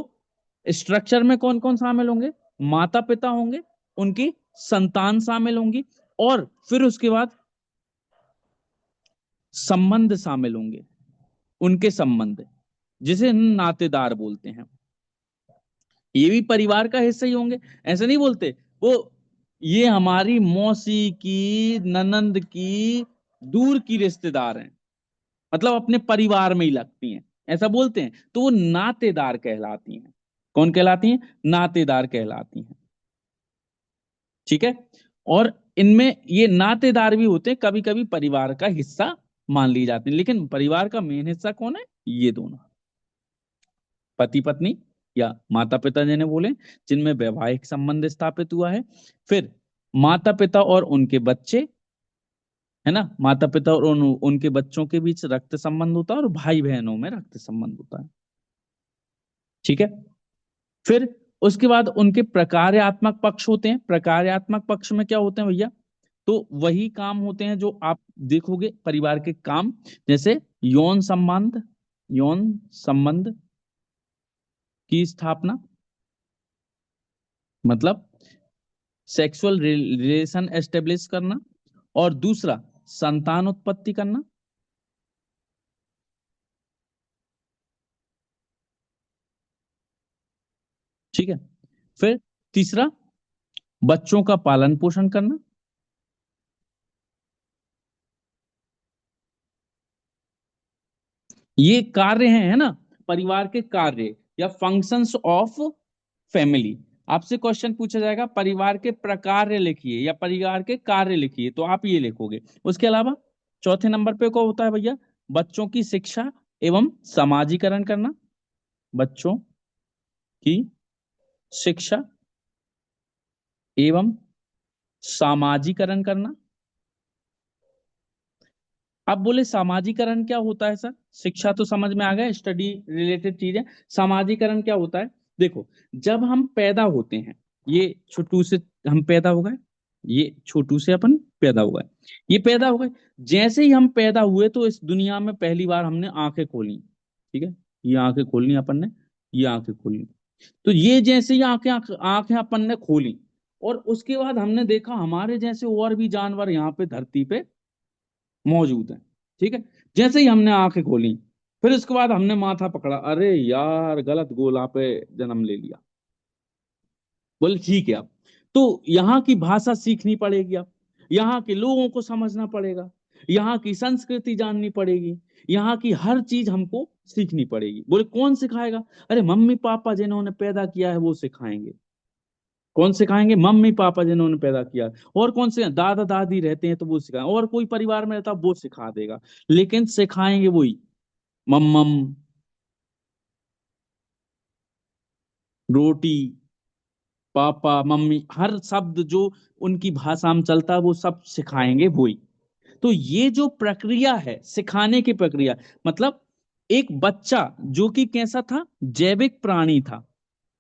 स्ट्रक्चर में कौन कौन शामिल होंगे, माता पिता होंगे, उनकी संतान शामिल होंगी, और फिर उसके बाद संबंध शामिल होंगे, उनके संबंध, जिसे नातेदार बोलते हैं, ये भी परिवार का हिस्सा ही होंगे। ऐसे नहीं बोलते वो, ये हमारी मौसी की ननंद की दूर की रिश्तेदार हैं, मतलब अपने परिवार में ही लगती हैं, ऐसा बोलते हैं, तो वो नातेदार कहलाती हैं। कौन कहलाती हैं? नातेदार कहलाती हैं, ठीक है। और इनमें ये नातेदार भी होते हैं, कभी कभी परिवार का हिस्सा मान ली जाती है, लेकिन परिवार का मेन हिस्सा कौन है, ये दोनों, पति पत्नी या माता पिता जिन्हें बोले, जिनमें वैवाहिक संबंध स्थापित हुआ है। फिर माता पिता और उनके बच्चे, है ना, माता पिता और उनके बच्चों के बीच रक्त संबंध होता है, और भाई बहनों में रक्त संबंध होता है, ठीक है। फिर उसके बाद उनके प्रकार्यात्मक पक्ष होते हैं। प्रकार्यात्मक पक्ष में क्या होते हैं भैया, तो वही काम होते हैं जो आप देखोगे परिवार के काम, जैसे यौन संबंध, यौन संबंध की स्थापना, मतलब सेक्सुअल रिलेशन एस्टेब्लिश करना, और दूसरा संतान उत्पत्ति करना, ठीक है। फिर तीसरा बच्चों का पालन पोषण करना। ये कार्य हैं, है ना, परिवार के कार्य या फंक्शंस ऑफ फैमिली। आपसे क्वेश्चन पूछा जाएगा परिवार के प्रकार लिखिए या परिवार के कार्य लिखिए, तो आप ये लिखोगे। उसके अलावा चौथे नंबर पे क्या होता है भैया, बच्चों की शिक्षा एवं समाजीकरण करना, बच्चों की शिक्षा एवं सामाजिकरण करना। अब बोले सामाजिकरण क्या होता है सर, शिक्षा तो समझ में आ गया, स्टडी रिलेटेड चीज है। सामाजिकरण क्या होता है, देखो, जब हम पैदा होते हैं, ये छोटू से हम पैदा हो गए, ये छोटू से अपन पैदा हो गए, ये पैदा हो गए। जैसे ही हम पैदा हुए तो इस दुनिया में पहली बार हमने आंखें खोली, ठीक है, ये आंखें खोलनी अपन ने, ये आंखें खोलनी। तो ये जैसे ही आंखें आंखें अपन ने खोली, और उसके बाद हमने देखा हमारे जैसे और भी जानवर यहाँ पे धरती पे मौजूद हैं, ठीक है। जैसे ही हमने आंखें खोली, फिर उसके बाद हमने माथा पकड़ा, अरे यार गलत गोला पे जन्म ले लिया। बोले ठीक है, अब तो यहाँ की भाषा सीखनी पड़ेगी, अब यहाँ के लोगों को समझना पड़ेगा, यहाँ की संस्कृति जाननी पड़ेगी, यहाँ की हर चीज हमको सीखनी पड़ेगी। बोले कौन सिखाएगा? अरे मम्मी पापा जिन्होंने पैदा किया है वो सिखाएंगे। कौन सिखाएंगे? मम्मी पापा जिन्होंने पैदा किया। और कौन से? दादा दादी रहते हैं तो वो सिखाएं, और कोई परिवार में रहता वो सिखा देगा, लेकिन सिखाएंगे वही। मम्मम, रोटी, पापा, मम्मी, हर शब्द जो उनकी भाषा में चलता है वो सब सिखाएंगे वही। तो ये जो प्रक्रिया है सिखाने की प्रक्रिया, मतलब एक बच्चा जो कि कैसा था, जैविक प्राणी था,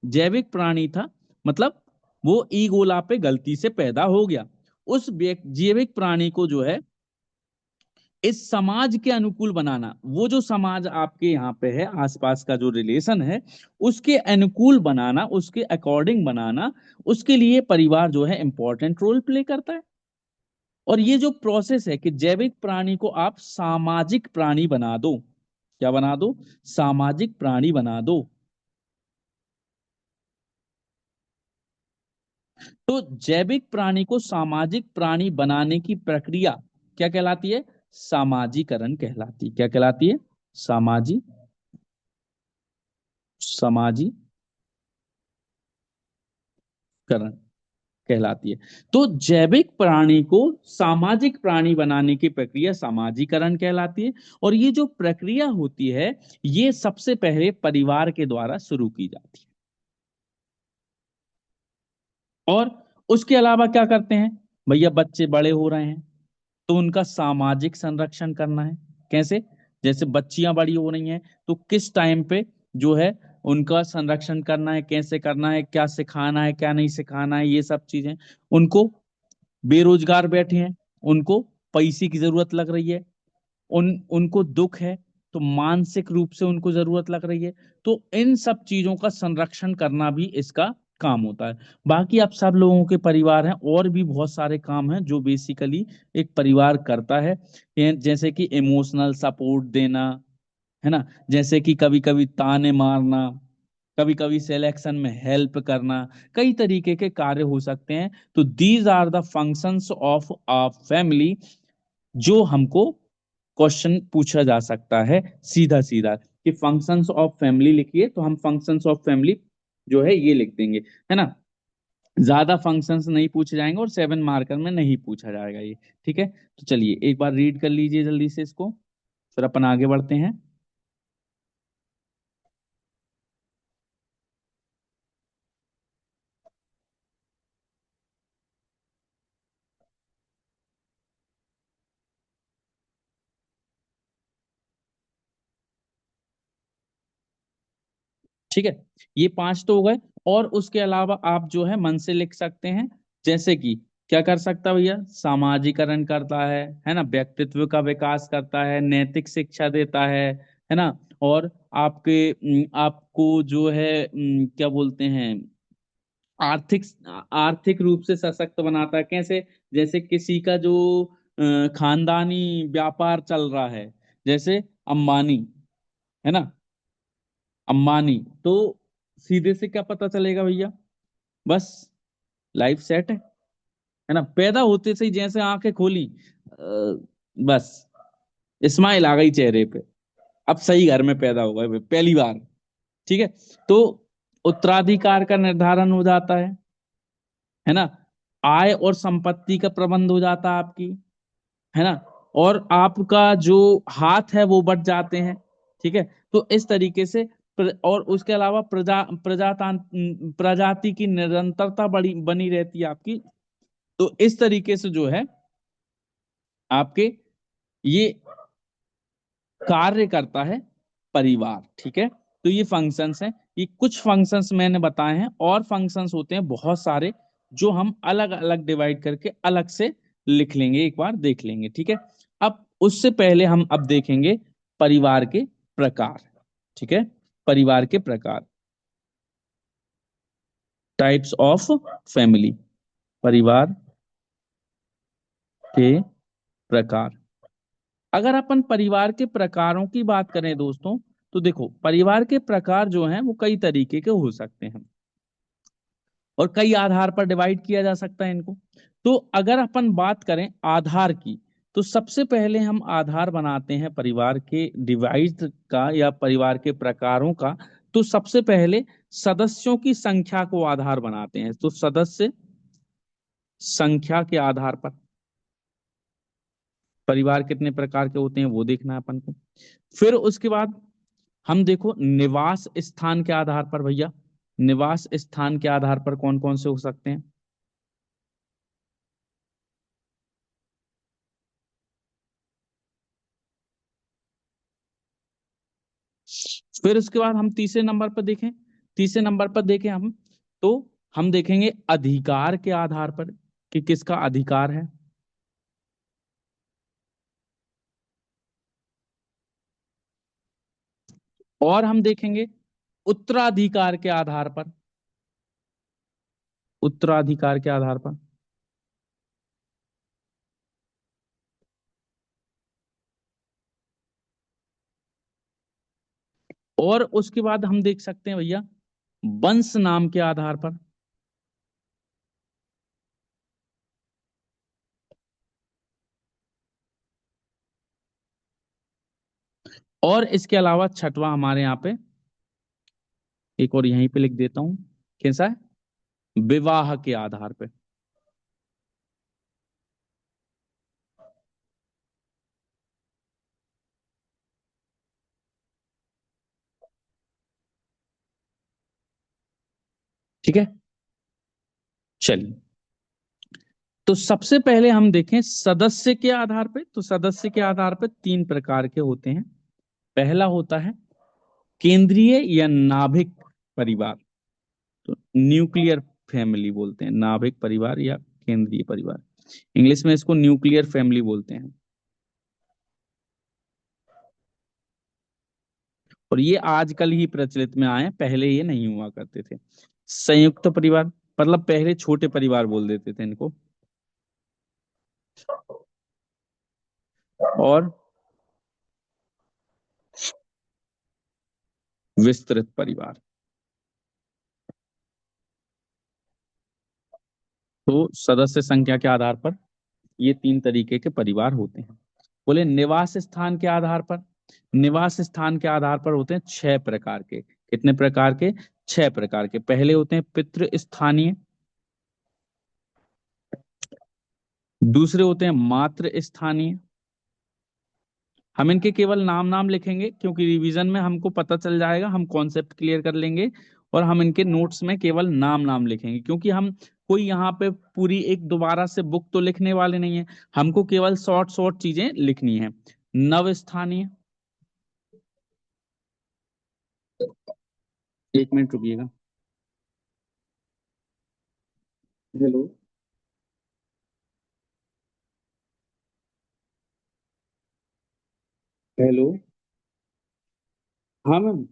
जैविक प्राणी था, मतलब वो ई गोला पे गलती से पैदा हो गया। उस जैविक प्राणी को जो है इस समाज के अनुकूल बनाना, वो जो समाज आपके यहाँ पे है, आसपास का जो रिलेशन है, उसके अनुकूल बनाना, उसके अकॉर्डिंग बनाना, उसके लिए परिवार जो है इंपॉर्टेंट रोल प्ले करता है। और ये जो प्रोसेस है कि जैविक प्राणी को आप सामाजिक प्राणी बना दो, क्या बना दो? सामाजिक प्राणी बना दो। तो जैविक प्राणी को सामाजिक प्राणी बनाने की प्रक्रिया क्या कहलाती है? सामाजिकरण कहलाती है। क्या कहलाती है? सामाजिक, सामाजिकरण कहलाती है। तो जैविक प्राणी को सामाजिक प्राणी बनाने की प्रक्रिया सामाजिकरण कहलाती है। और ये जो प्रक्रिया होती है, ये सबसे पहले परिवार के द्वारा शुरू की जाती है। और उसके अलावा क्या करते हैं? भैया बच्चे बड़े हो रहे हैं तो उनका सामाजिक संरक्षण करना है। कैसे? जैसे बच्चियां बड़ी हो रही हैं तो किस टाइम पे जो है उनका संरक्षण करना है, कैसे करना है, क्या सिखाना है, क्या नहीं सिखाना है, ये सब चीजें। उनको बेरोजगार बैठे हैं, उनको पैसे की जरूरत लग रही है, उनको दुख है, तो मानसिक रूप से उनको जरूरत लग रही है। तो इन सब चीजों का संरक्षण करना भी इसका काम होता है। बाकी आप सब लोगों के परिवार हैं, और भी बहुत सारे काम हैं जो बेसिकली एक परिवार करता है। जैसे कि इमोशनल सपोर्ट देना, है ना, जैसे कि कभी कभी ताने मारना, कभी कभी सिलेक्शन में हेल्प करना, कई तरीके के कार्य हो सकते हैं। तो these are the functions of a family, जो हमको क्वेश्चन पूछा जा सकता है सीधा सीधा कि फंक्शंस ऑफ फैमिली लिखिए, तो हम फंक्शंस ऑफ फैमिली जो है ये लिख देंगे, है ना। ज्यादा फंक्शंस नहीं पूछे जाएंगे और 7 मार्कर में नहीं पूछा जाएगा ये, ठीक है। तो चलिए एक बार रीड कर लीजिए जल्दी से इसको, फिर अपन आगे बढ़ते हैं। ठीक है, ये 5 तो हो गए। और उसके अलावा आप जो है मन से लिख सकते हैं, जैसे कि क्या कर सकता है भैया? सामाजिकरण करता है ना, व्यक्तित्व का विकास करता है, नैतिक शिक्षा देता है ना। और आपको जो है क्या बोलते हैं, आर्थिक आर्थिक रूप से सशक्त बनाता है। कैसे? जैसे किसी का जो खानदानी व्यापार चल रहा है, जैसे अंबानी, है ना, अंबानी, तो सीधे से क्या पता चलेगा भैया? बस लाइफ सेट है ना। पैदा होते से ही जैसे आंखें खोली, बस स्माइल आ गई चेहरे पे, अब सही घर में पैदा हो गए पहली बार, ठीक है। तो उत्तराधिकार का निर्धारण हो जाता है ना, आय और संपत्ति का प्रबंध हो जाता है आपकी, है ना, और आपका जो हाथ है वो बढ़ जाते हैं, ठीक है। तो इस तरीके से और उसके अलावा प्रजाति की निरंतरता बड़ी बनी रहती है आपकी। तो इस तरीके से जो है आपके ये कार्य करता है परिवार, ठीक है। तो ये फंक्शंस हैं, कि कुछ फंक्शंस मैंने बताए हैं, और फंक्शंस होते हैं बहुत सारे जो हम अलग अलग डिवाइड करके अलग से लिख लेंगे, एक बार देख लेंगे, ठीक है। अब उससे पहले हम अब देखेंगे परिवार के प्रकार, ठीक है। परिवार के प्रकार, टाइप्स ऑफ फैमिली, परिवार के प्रकार। अगर अपन परिवार के प्रकारों की बात करें दोस्तों, तो देखो परिवार के प्रकार जो हैं वो कई तरीके के हो सकते हैं और कई आधार पर डिवाइड किया जा सकता है इनको। तो अगर अपन बात करें आधार की, तो सबसे पहले हम आधार बनाते हैं परिवार के डिवाइड का या परिवार के प्रकारों का। तो सबसे पहले सदस्यों की संख्या को आधार बनाते हैं, तो सदस्य संख्या के आधार पर परिवार कितने प्रकार के होते हैं वो देखना है अपन को। फिर उसके बाद हम देखो निवास स्थान के आधार पर भैया, निवास स्थान के आधार पर कौन कौन से हो सकते हैं। फिर उसके बाद हम तीसरे नंबर पर देखें, तीसरे नंबर पर देखें हम, तो हम देखेंगे अधिकार के आधार पर कि किसका अधिकार है। और हम देखेंगे उत्तराधिकार के आधार पर, उत्तराधिकार के आधार पर। और उसके बाद हम देख सकते हैं भैया वंश नाम के आधार पर। और इसके अलावा छठवां हमारे यहाँ पे एक और यहीं पे लिख देता हूं, कैसा है, विवाह के आधार पे। ठीक है, चलिए। तो सबसे पहले हम देखें सदस्य के आधार पे, तो सदस्य के आधार पे तीन प्रकार के होते हैं। पहला होता है केंद्रीय या नाभिक परिवार, तो न्यूक्लियर फैमिली बोलते हैं, नाभिक परिवार या केंद्रीय परिवार, इंग्लिश में इसको न्यूक्लियर फैमिली बोलते हैं। और ये आजकल ही प्रचलित में आए हैं, पहले ये नहीं हुआ करते थे। संयुक्त परिवार, मतलब पहले छोटे परिवार बोल देते थे इनको। और विस्तृत परिवार, तो सदस्य संख्या के आधार पर ये तीन तरीके के परिवार होते हैं। बोले निवास स्थान के आधार पर, निवास स्थान के आधार पर होते हैं छह प्रकार के। कितने प्रकार के, छह प्रकार के। पहले होते हैं पितृ स्थानीय, दूसरे होते हैं मातृ स्थानीय। हम इनके केवल नाम नाम लिखेंगे क्योंकि रिवीजन में हमको पता चल जाएगा, हम कॉन्सेप्ट क्लियर कर लेंगे। और हम इनके नोट्स में केवल नाम नाम लिखेंगे क्योंकि हम कोई यहाँ पे पूरी एक दोबारा से बुक तो लिखने वाले नहीं है, हमको केवल शॉर्ट शॉर्ट चीजें लिखनी है। नव स्थानीय, एक मिनट रुकिएगा। हेलो। हेलो। हाँ मैम।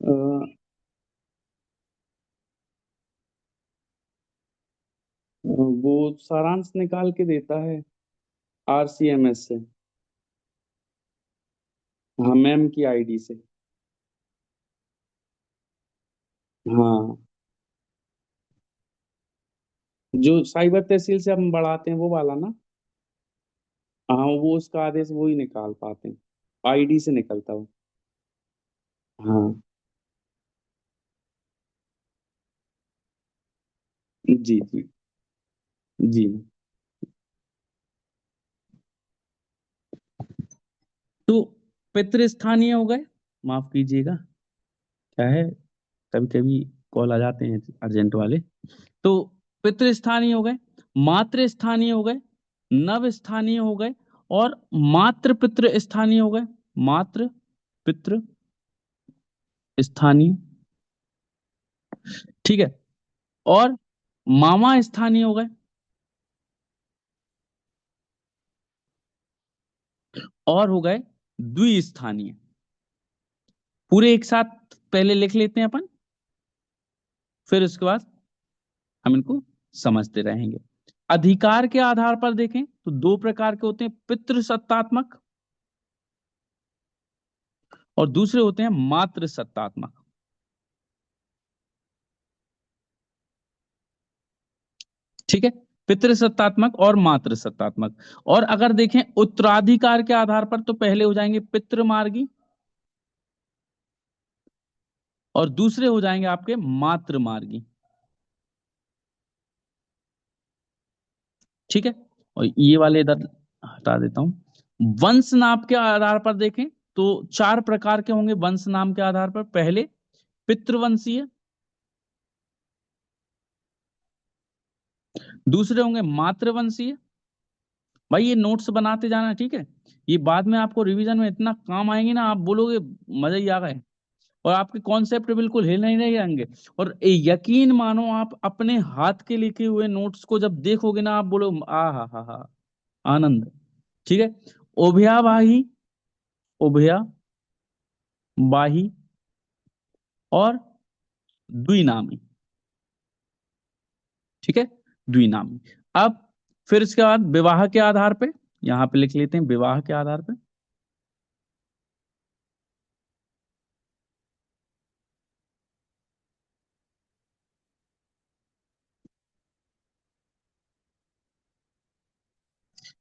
अ, वो सारांश निकाल के देता है आरसीएमएस से। हाँ मैम की आईडी से। हाँ, जो साइबर तहसील से हम बढ़ाते हैं वो वाला ना। हाँ, वो उसका आदेश वो ही निकाल पाते हैं, आईडी से निकलता वो। हाँ। जी जी। जी। तो पितृस्थानीय हो गए, माफ कीजिएगा, क्या है, कभी कभी कॉल आ जाते हैं अर्जेंट वाले। तो पितृस्थानीय हो गए, मातृस्थानीय हो गए, नव स्थानीय हो गए, और मात्र पितृ स्थानीय हो गए, मात्र पितृ स्थानीय, ठीक है। और मामा स्थानीय हो गए, और हो गए द्विस्थानीय। पूरे एक साथ पहले लिख लेते हैं अपन, फिर उसके बाद हम इनको समझते रहेंगे। अधिकार के आधार पर देखें तो दो प्रकार के होते हैं, पितृसत्तात्मक और दूसरे होते हैं मातृ सत्तात्मक। ठीक है, पितृसत्तात्मक और मातृ सत्तात्मक। और अगर देखें उत्तराधिकार के आधार पर तो पहले हो जाएंगे पितृमार्गी और दूसरे हो जाएंगे आपके मातृमार्गी। ठीक है, और ये वाले इधर हटा देता हूं। वंश नाम के आधार पर देखें तो चार प्रकार के होंगे वंश नाम के आधार पर। पहले पितृवंशीय, दूसरे होंगे मातृवंशीय। भाई ये नोट्स बनाते जाना, ठीक है, ये बाद में आपको रिवीजन में इतना काम आएंगे ना, आप बोलोगे मजा ही आ गए। और आपके कॉन्सेप्ट बिल्कुल हिल नहीं रहेंगे। और यकीन मानो आप अपने हाथ के लिखे हुए नोट्स को जब देखोगे ना, आप बोलो आ हा आनंद। ठीक है, उभयावाही, उभयवाही और द्विनामी। ठीक है, द्विनामी। अब फिर इसके बाद विवाह के आधार पे, यहां पे लिख लेते हैं विवाह के आधार पे।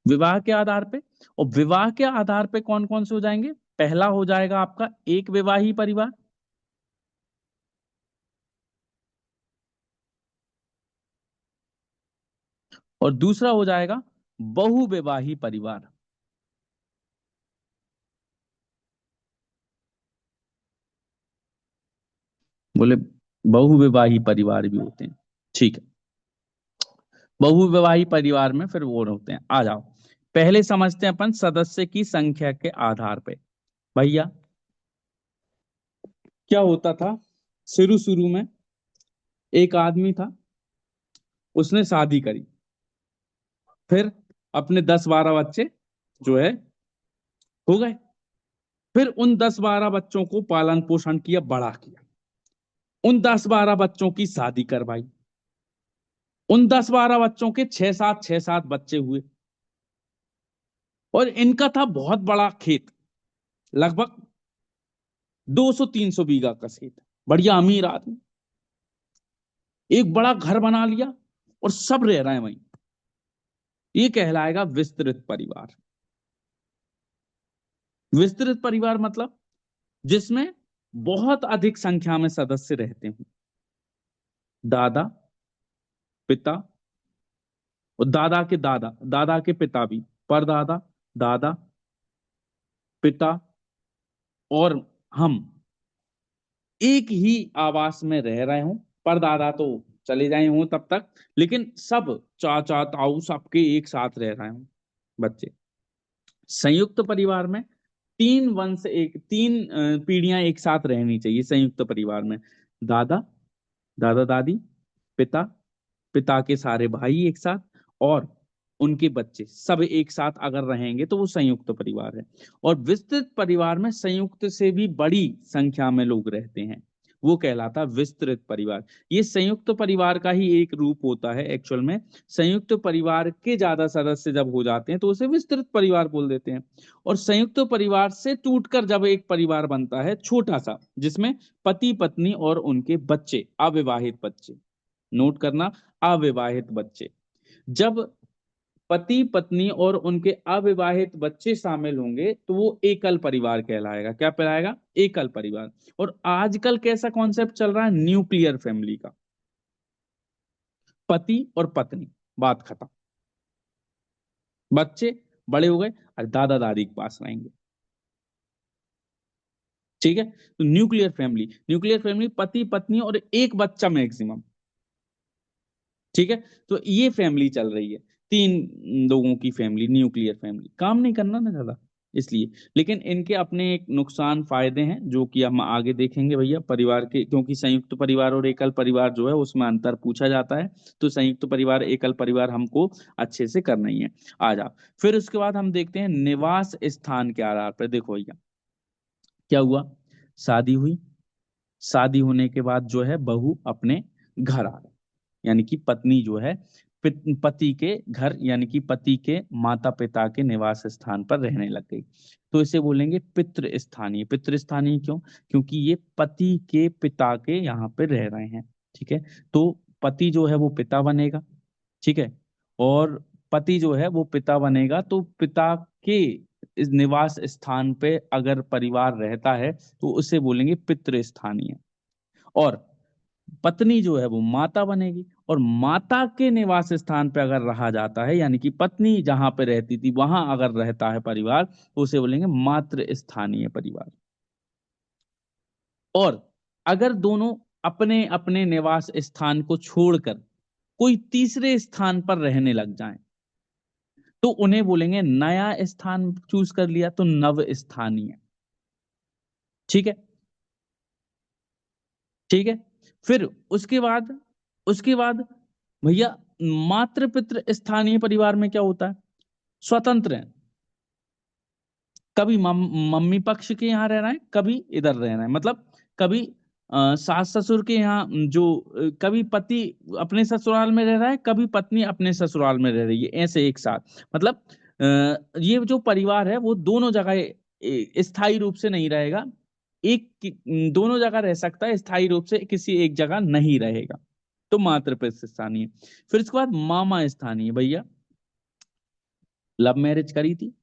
विवाह के आधार पे, और विवाह के आधार पे कौन कौन से हो जाएंगे? पहला हो जाएगा आपका एक विवाही परिवार, और दूसरा हो जाएगा बहुविवाही परिवार। बोले बहुविवाही परिवार भी होते हैं। ठीक है, बहुविवाही परिवार में फिर वो होते हैं। आ जाओ, पहले समझते हैं अपन सदस्य की संख्या के आधार पे। भैया क्या होता था, शुरू शुरू में एक आदमी था, उसने शादी करी, फिर अपने 10-12 बच्चे जो है हो गए। फिर उन 10-12 बच्चों को पालन पोषण किया, बड़ा किया, उन 10-12 बच्चों की शादी करवाई, उन 10-12 बच्चों के 6-7 बच्चे हुए। और इनका था बहुत बड़ा खेत, लगभग 200-300 बीघा का खेत। बढ़िया अमीर आदमी, एक बड़ा घर बना लिया और सब रह रहे हैं वहीं। ये कहलाएगा विस्तृत परिवार। विस्तृत परिवार मतलब जिसमें बहुत अधिक संख्या में सदस्य रहते हैं। दादा, पिता, और दादा के दादा, दादा के पिता भी, परदादा, दादा, पिता और हम एक ही आवास में रह रहे हूं। परदादा तो चले जाए हों तब तक, लेकिन सब चाचा ताऊ सबके एक साथ रह रहे हूं बच्चे। संयुक्त परिवार में तीन पीढ़ियां एक साथ रहनी चाहिए संयुक्त परिवार में। दादा, दादा दादी, पिता, पिता के सारे भाई एक साथ, और उनके बच्चे सब एक साथ अगर रहेंगे तो वो संयुक्त परिवार है। और विस्तृत परिवार में संयुक्त से भी बड़ी संख्या में लोग रहते हैं, वो कहलाता है विस्तृत परिवार। ये संयुक्त परिवार का ही एक रूप होता है एक्चुअल में। संयुक्त परिवार के ज्यादा सदस्य जब हो जाते हैं तो उसे विस्तृत परिवार बोल देते हैं। और संयुक्त परिवार से टूटकर जब एक परिवार बनता है छोटा सा, जिसमें पति पत्नी और उनके बच्चे, अविवाहित बच्चे, नोट करना, अविवाहित बच्चे, जब पति पत्नी और उनके अविवाहित बच्चे शामिल होंगे तो वो एकल परिवार कहलाएगा। क्या कहलाएगा? एकल परिवार। और आजकल कैसा कॉन्सेप्ट चल रहा है? न्यूक्लियर फैमिली का। पति और पत्नी, बात खत्म, बच्चे बड़े हो गए और दादा दादी के पास रहेंगे। ठीक है, तो न्यूक्लियर फैमिली, न्यूक्लियर फैमिली पति पत्नी और एक बच्चा मैक्सिमम। ठीक है, तो ये फैमिली चल रही है। तीन लोगों की फैमिली, न्यूक्लियर फैमिली, काम नहीं करना ना ज्यादा, इसलिए। लेकिन इनके अपने एक नुकसान फायदे हैं जो कि हम आगे देखेंगे भैया परिवार के, क्योंकि संयुक्त परिवार और एकल परिवार जो है उसमें अंतर पूछा जाता है। तो संयुक्त परिवार एकल परिवार हमको अच्छे से करना ही है। आ जा, फिर उसके बाद हम देखते हैं निवास स्थान के आधार पर। देखो भैया क्या हुआ, शादी हुई, शादी होने के बाद जो है बहू अपने घर आ गई, यानी कि पत्नी जो है पति के घर, यानी कि पति के माता पिता के निवास स्थान पर रहने लग गई। तो इसे बोलेंगे पितृ स्थानीय। पितृ स्थानीय क्यों? क्योंकि ये पति के पिता के यहाँ पे रह रहे हैं। ठीक है, तो पति जो है वो पिता बनेगा। ठीक है, और पति जो है वो पिता बनेगा, तो पिता के इस निवास स्थान पे अगर परिवार रहता है तो उसे बोलेंगे पितृ स्थानीय। और पत्नी जो है वो माता बनेगी, और माता के निवास स्थान पे अगर रहा जाता है, यानी कि पत्नी जहां पे रहती थी वहां अगर रहता है परिवार, तो उसे बोलेंगे मातृ स्थानीय परिवार। और अगर दोनों अपने अपने निवास स्थान को छोड़कर कोई तीसरे स्थान पर रहने लग जाएं, तो उन्हें बोलेंगे नया स्थान चूज कर लिया तो नव स्थानीय। ठीक है, ठीक है। फिर उसके बाद भैया मातृ पितृ स्थानीय परिवार में क्या होता है, स्वतंत्र है। कभी मम्मी पक्ष के यहाँ रह रहा है, कभी इधर रह रहा है, मतलब कभी सास ससुर के यहाँ जो कभी पति अपने ससुराल में रह रहा है, कभी पत्नी अपने ससुराल में रह रही है, ऐसे एक साथ। मतलब ये जो परिवार है वो दोनों जगह स्थायी रूप से नहीं रहेगा, दोनों जगह रह सकता है, स्थायी रूप से किसी एक जगह नहीं रहेगा। तो मातृ स्थानीय। फिर इसके बाद मामा स्थानीय। भैया लव मैरिज करी थी,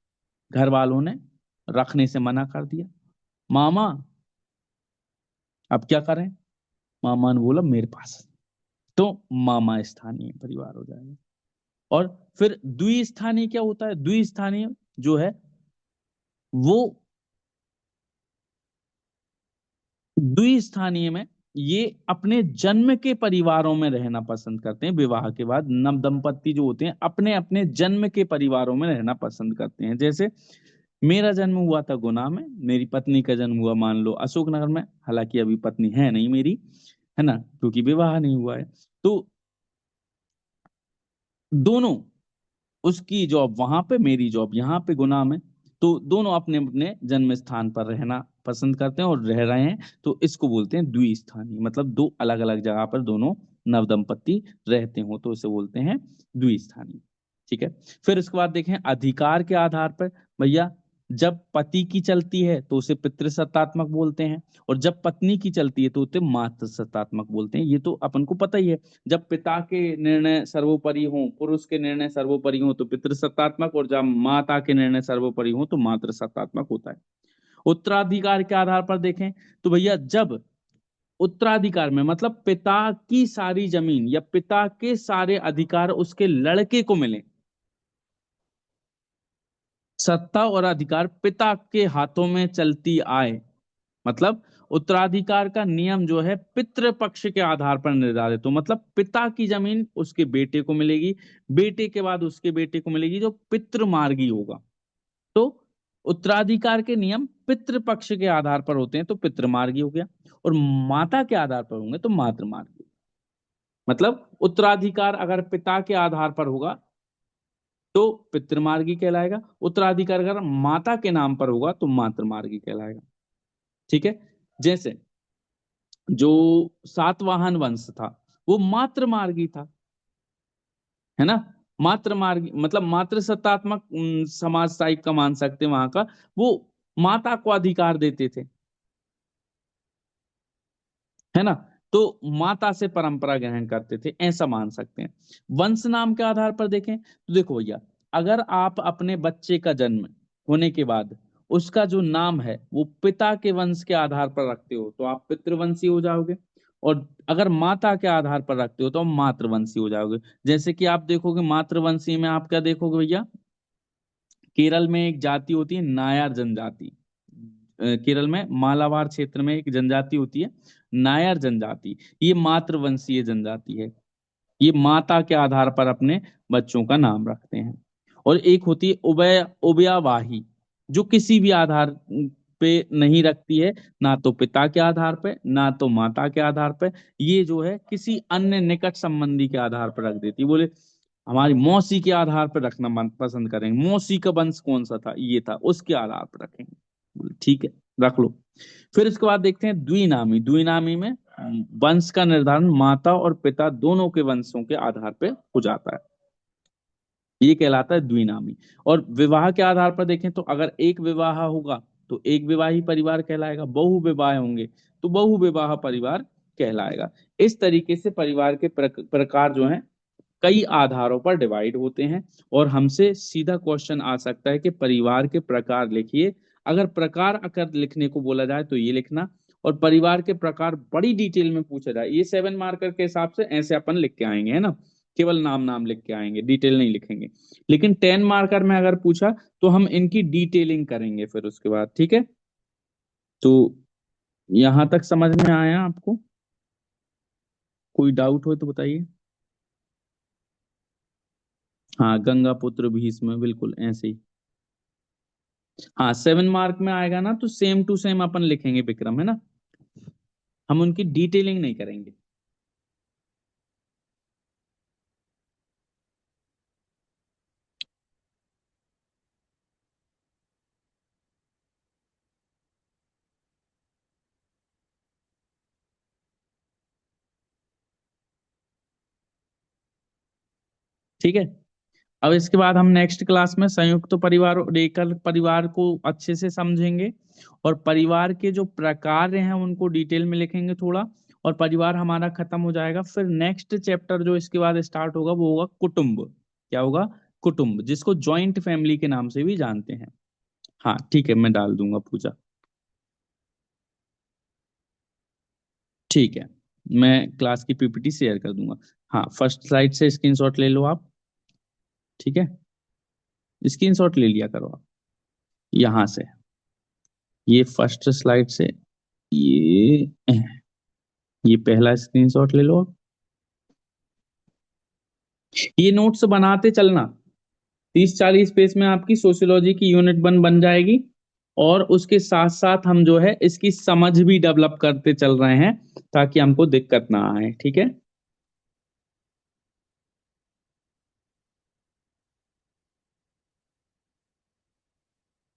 घर वालों ने रखने से मना कर दिया, मामा अब क्या करें, मामा ने बोला मेरे पास, तो मामा स्थानीय परिवार हो जाएगा। और फिर द्विस्थानीय क्या होता है, द्विस्थानीय जो है वो, द्विस्थानीय में ये अपने जन्म के परिवारों में रहना पसंद करते हैं। विवाह के बाद नव दंपत्ति जो होते हैं अपने अपने जन्म के परिवारों में रहना पसंद करते हैं। जैसे मेरा जन्म हुआ था गुना में, मेरी पत्नी का जन्म हुआ मान लो अशोकनगर में, हालांकि अभी पत्नी है नहीं मेरी, है ना, क्योंकि विवाह नहीं हुआ है। तो दोनों, उसकी जॉब वहां पे, मेरी जॉब यहाँ पे गुना में, तो दोनों अपने अपने जन्म स्थान पर रहना पसंद करते हैं और रह रहे हैं, तो इसको बोलते हैं द्विस्थानी। मतलब दो अलग अलग जगह पर दोनों नवदंपति रहते हो तो इसे बोलते हैं द्विस्थानी। ठीक है, फिर उसके बाद देखें अधिकार के आधार पर। भैया जब पति की चलती है तो उसे पितृसत्तात्मक बोलते हैं, और जब पत्नी की चलती है तो उसे मातृसत्तात्मक बोलते हैं। ये तो अपन को पता ही है, जब पिता के निर्णय सर्वोपरि हों, पुरुष के निर्णय सर्वोपरि हों तो पितृसत्तात्मक, और जब माता के निर्णय सर्वोपरि हों तो मातृसत्तात्मक होता है। उत्तराधिकार के आधार पर देखें तो भैया जब उत्तराधिकार में मतलब पिता की सारी जमीन या पिता के सारे अधिकार उसके लड़के को मिले, सत्ता और अधिकार पिता के हाथों में चलती आए, मतलब उत्तराधिकार का नियम जो है पितृ पक्ष के आधार पर निर्धारित हो, मतलब पिता की जमीन उसके बेटे को मिलेगी, बेटे के बाद उसके बेटे को मिलेगी जो पितृमार्गी होगा। तो उत्तराधिकार के नियम पितृ पक्ष के आधार पर होते हैं तो पितृमार्गी हो गया, और माता के आधार पर होंगे तो मातृमार्गी। मतलब उत्तराधिकार अगर पिता के आधार पर होगा तो पितृमार्गी कहलाएगा, उत्तराधिकार अगर माता के नाम पर होगा तो मातृमार्गी कहलाएगा। ठीक है, जैसे जो सातवाहन वंश था वो मात्र मार्गी था, है ना, मात्र मार्गी मतलब मात्र सत्तात्मक समाज टाइप का मान सकते हैं वहां का। वो माता को अधिकार देते थे, है ना, तो माता से परंपरा ग्रहण करते थे, ऐसा मान सकते हैं। वंश नाम के आधार पर देखें तो देखो भैया अगर आप अपने बच्चे का जन्म होने के बाद उसका जो नाम है वो पिता के वंश के आधार पर रखते हो तो आप पितृवंशी हो जाओगे, और अगर माता के आधार पर रखते हो तो आप मातृवंशी हो जाओगे। जैसे कि आप देखोगे मातृवंशी में आप क्या देखोगे भैया, केरल में एक जाति होती है नायर जनजाति, केरल में मालाबार क्षेत्र में एक जनजाति होती है नायर जनजाति, ये मातृवंशीय जनजाति है। ये माता के आधार पर अपने बच्चों का नाम रखते हैं। और एक होती है उभयवाही, जो किसी भी आधार पे नहीं रखती है, ना तो पिता के आधार पे ना तो माता के आधार पे, ये जो है किसी अन्य निकट संबंधी के आधार पर रख देती है। बोले हमारी मौसी के आधार पर रखना मन पसंद करेंगे, मौसी का वंश कौन सा था, ये था, उसके आधार पर रखेंगे। बोले ठीक है, रख लो। फिर इसके बाद देखते हैं द्विनामी। द्विनामी में वंश का निर्धारण माता और पिता दोनों के वंशों के आधार पे हो जाता है, ये कहलाता है द्विनामी। और विवाह के आधार पर देखें तो अगर एक विवाह होगा तो एक विवाही परिवार कहलाएगा, बहु विवाह होंगे तो बहु विवाह परिवार कहलाएगा। इस तरीके से परिवार के प्रकार जो हैं कई आधारों पर डिवाइड होते हैं। और हमसे सीधा क्वेश्चन आ सकता है कि परिवार के प्रकार लिखिए। अगर प्रकार अगर लिखने को बोला जाए तो ये लिखना, और परिवार के प्रकार बड़ी डिटेल में पूछा जाए, ये 7 मार्कर के हिसाब से ऐसे अपन लिख के आएंगे, है ना, केवल नाम नाम लिख के आएंगे, डिटेल नहीं लिखेंगे। लेकिन 10 मार्कर में अगर पूछा तो हम इनकी डिटेलिंग करेंगे फिर उसके बाद, ठीक है। तो यहां तक समझ में आया आपको? कोई डाउट हो तो बताइए। हाँ, गंगा पुत्र भीष्म, बिल्कुल ऐसे ही। हाँ, 7 मार्क में आएगा ना तो सेम टू सेम अपन लिखेंगे विक्रम, है ना, हम उनकी डिटेलिंग नहीं करेंगे। ठीक है। अब इसके बाद हम नेक्स्ट क्लास में संयुक्त परिवार और एकल परिवार को अच्छे से समझेंगे, और परिवार के जो प्रकार हैं उनको डिटेल में लिखेंगे थोड़ा। और परिवार हमारा खत्म हो जाएगा, फिर नेक्स्ट चैप्टर जो इसके बाद स्टार्ट होगा वो होगा कुटुंब। क्या होगा? कुटुंब, जिसको जॉइंट फैमिली के नाम से भी जानते हैं। हाँ ठीक है, मैं डाल दूंगा पूजा। ठीक है, मैं क्लास की पीपीटी शेयर कर दूंगा। हाँ, फर्स्ट स्लाइड से स्क्रीनशॉट ले लो आप। ठीक है, स्क्रीनशॉट ले लिया करो आप यहाँ से। ये फर्स्ट स्लाइड से, ये ये पहला स्क्रीनशॉट ले लो आप। ये नोट्स बनाते चलना, 30-40 पेज में आपकी सोशियोलॉजी की यूनिट बन बन जाएगी। और उसके साथ साथ हम जो है इसकी समझ भी डेवलप करते चल रहे हैं, ताकि हमको दिक्कत ना आए, ठीक है।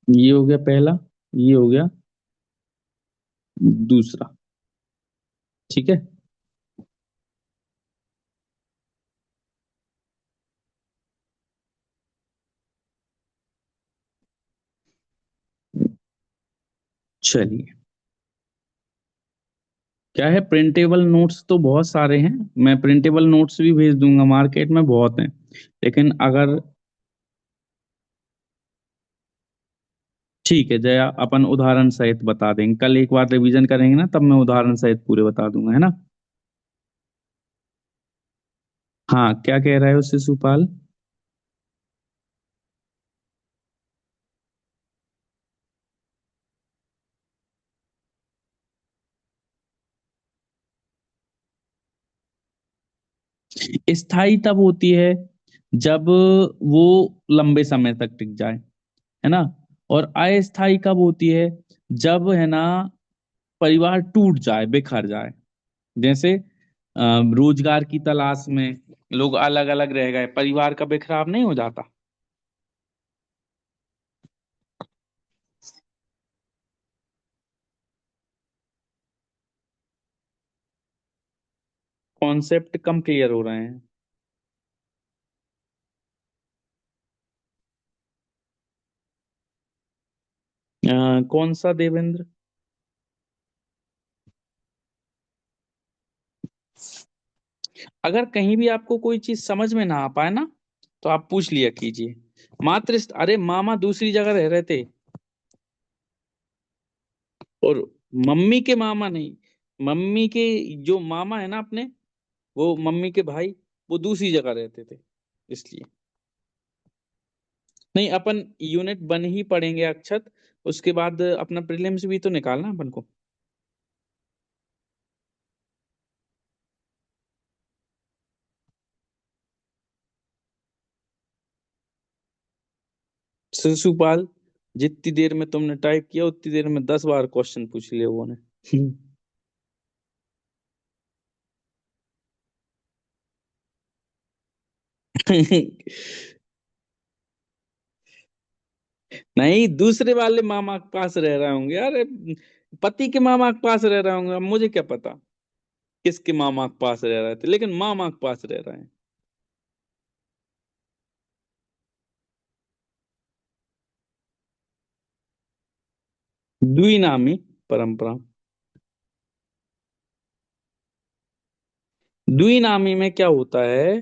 ये हो गया पहला, ये हो गया दूसरा, ठीक है। चलिए, क्या है, प्रिंटेबल नोट्स तो बहुत सारे हैं, मैं प्रिंटेबल नोट्स भी भेज दूंगा, मार्केट में बहुत हैं। लेकिन अगर, ठीक है जया, अपन उदाहरण सहित बता देंगे, कल एक बार रिवीजन करेंगे ना तब मैं उदाहरण सहित पूरे बता दूंगा, है ना। हाँ, क्या कह रहे हो शिशुपाल? स्थायी तब होती है जब वो लंबे समय तक टिक जाए, है ना। और अस्थायी कब होती है? जब, है ना, परिवार टूट जाए, बिखर जाए। जैसे रोजगार की तलाश में लोग अलग अलग रह गए, परिवार का बिखराव नहीं हो जाता। कॉन्सेप्ट कम क्लियर हो रहे हैं। कौन सा देवेंद्र? अगर कहीं भी आपको कोई चीज समझ में ना आ पाए ना, तो आप पूछ लिया कीजिए। मात्र, अरे मामा दूसरी जगह रह रहे थे, और मम्मी के मामा नहीं, मम्मी के जो मामा है ना अपने, वो मम्मी के भाई, वो दूसरी जगह रहते थे, इसलिए। नहीं, अपन यूनिट वन ही पढ़ेंगे अक्षत, उसके बाद अपना प्रीलिम्स भी तो निकालना अपन को। शिशुपाल, जितनी देर में तुमने टाइप किया उतनी देर में 10 बार क्वेश्चन पूछ लिए वो ने। नहीं, दूसरे वाले मामा के पास रह रहे होंगे, अरे पति के मामा के पास रह रहे होंगे, अब मुझे क्या पता किसके मामा के पास रह रहे थे, लेकिन मामा के पास रह रहे हैं। द्विनामी परंपरा। द्विनामी में क्या होता है?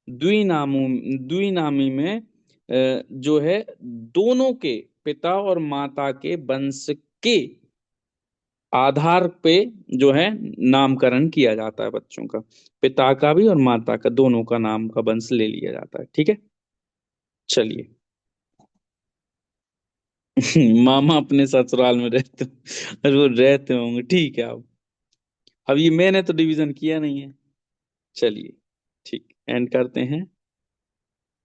द्विनामों द्विनामी में जो है, दोनों के पिता और माता के वंश के आधार पे जो है नामकरण किया जाता है बच्चों का। पिता का भी और माता का, दोनों का नाम का वंश ले लिया जाता है, ठीक है। चलिए। मामा अपने ससुराल में रहते, और वो रहते होंगे, ठीक है। अब ये मैंने तो डिवीजन किया नहीं है। चलिए, ठीक, एंड करते हैं।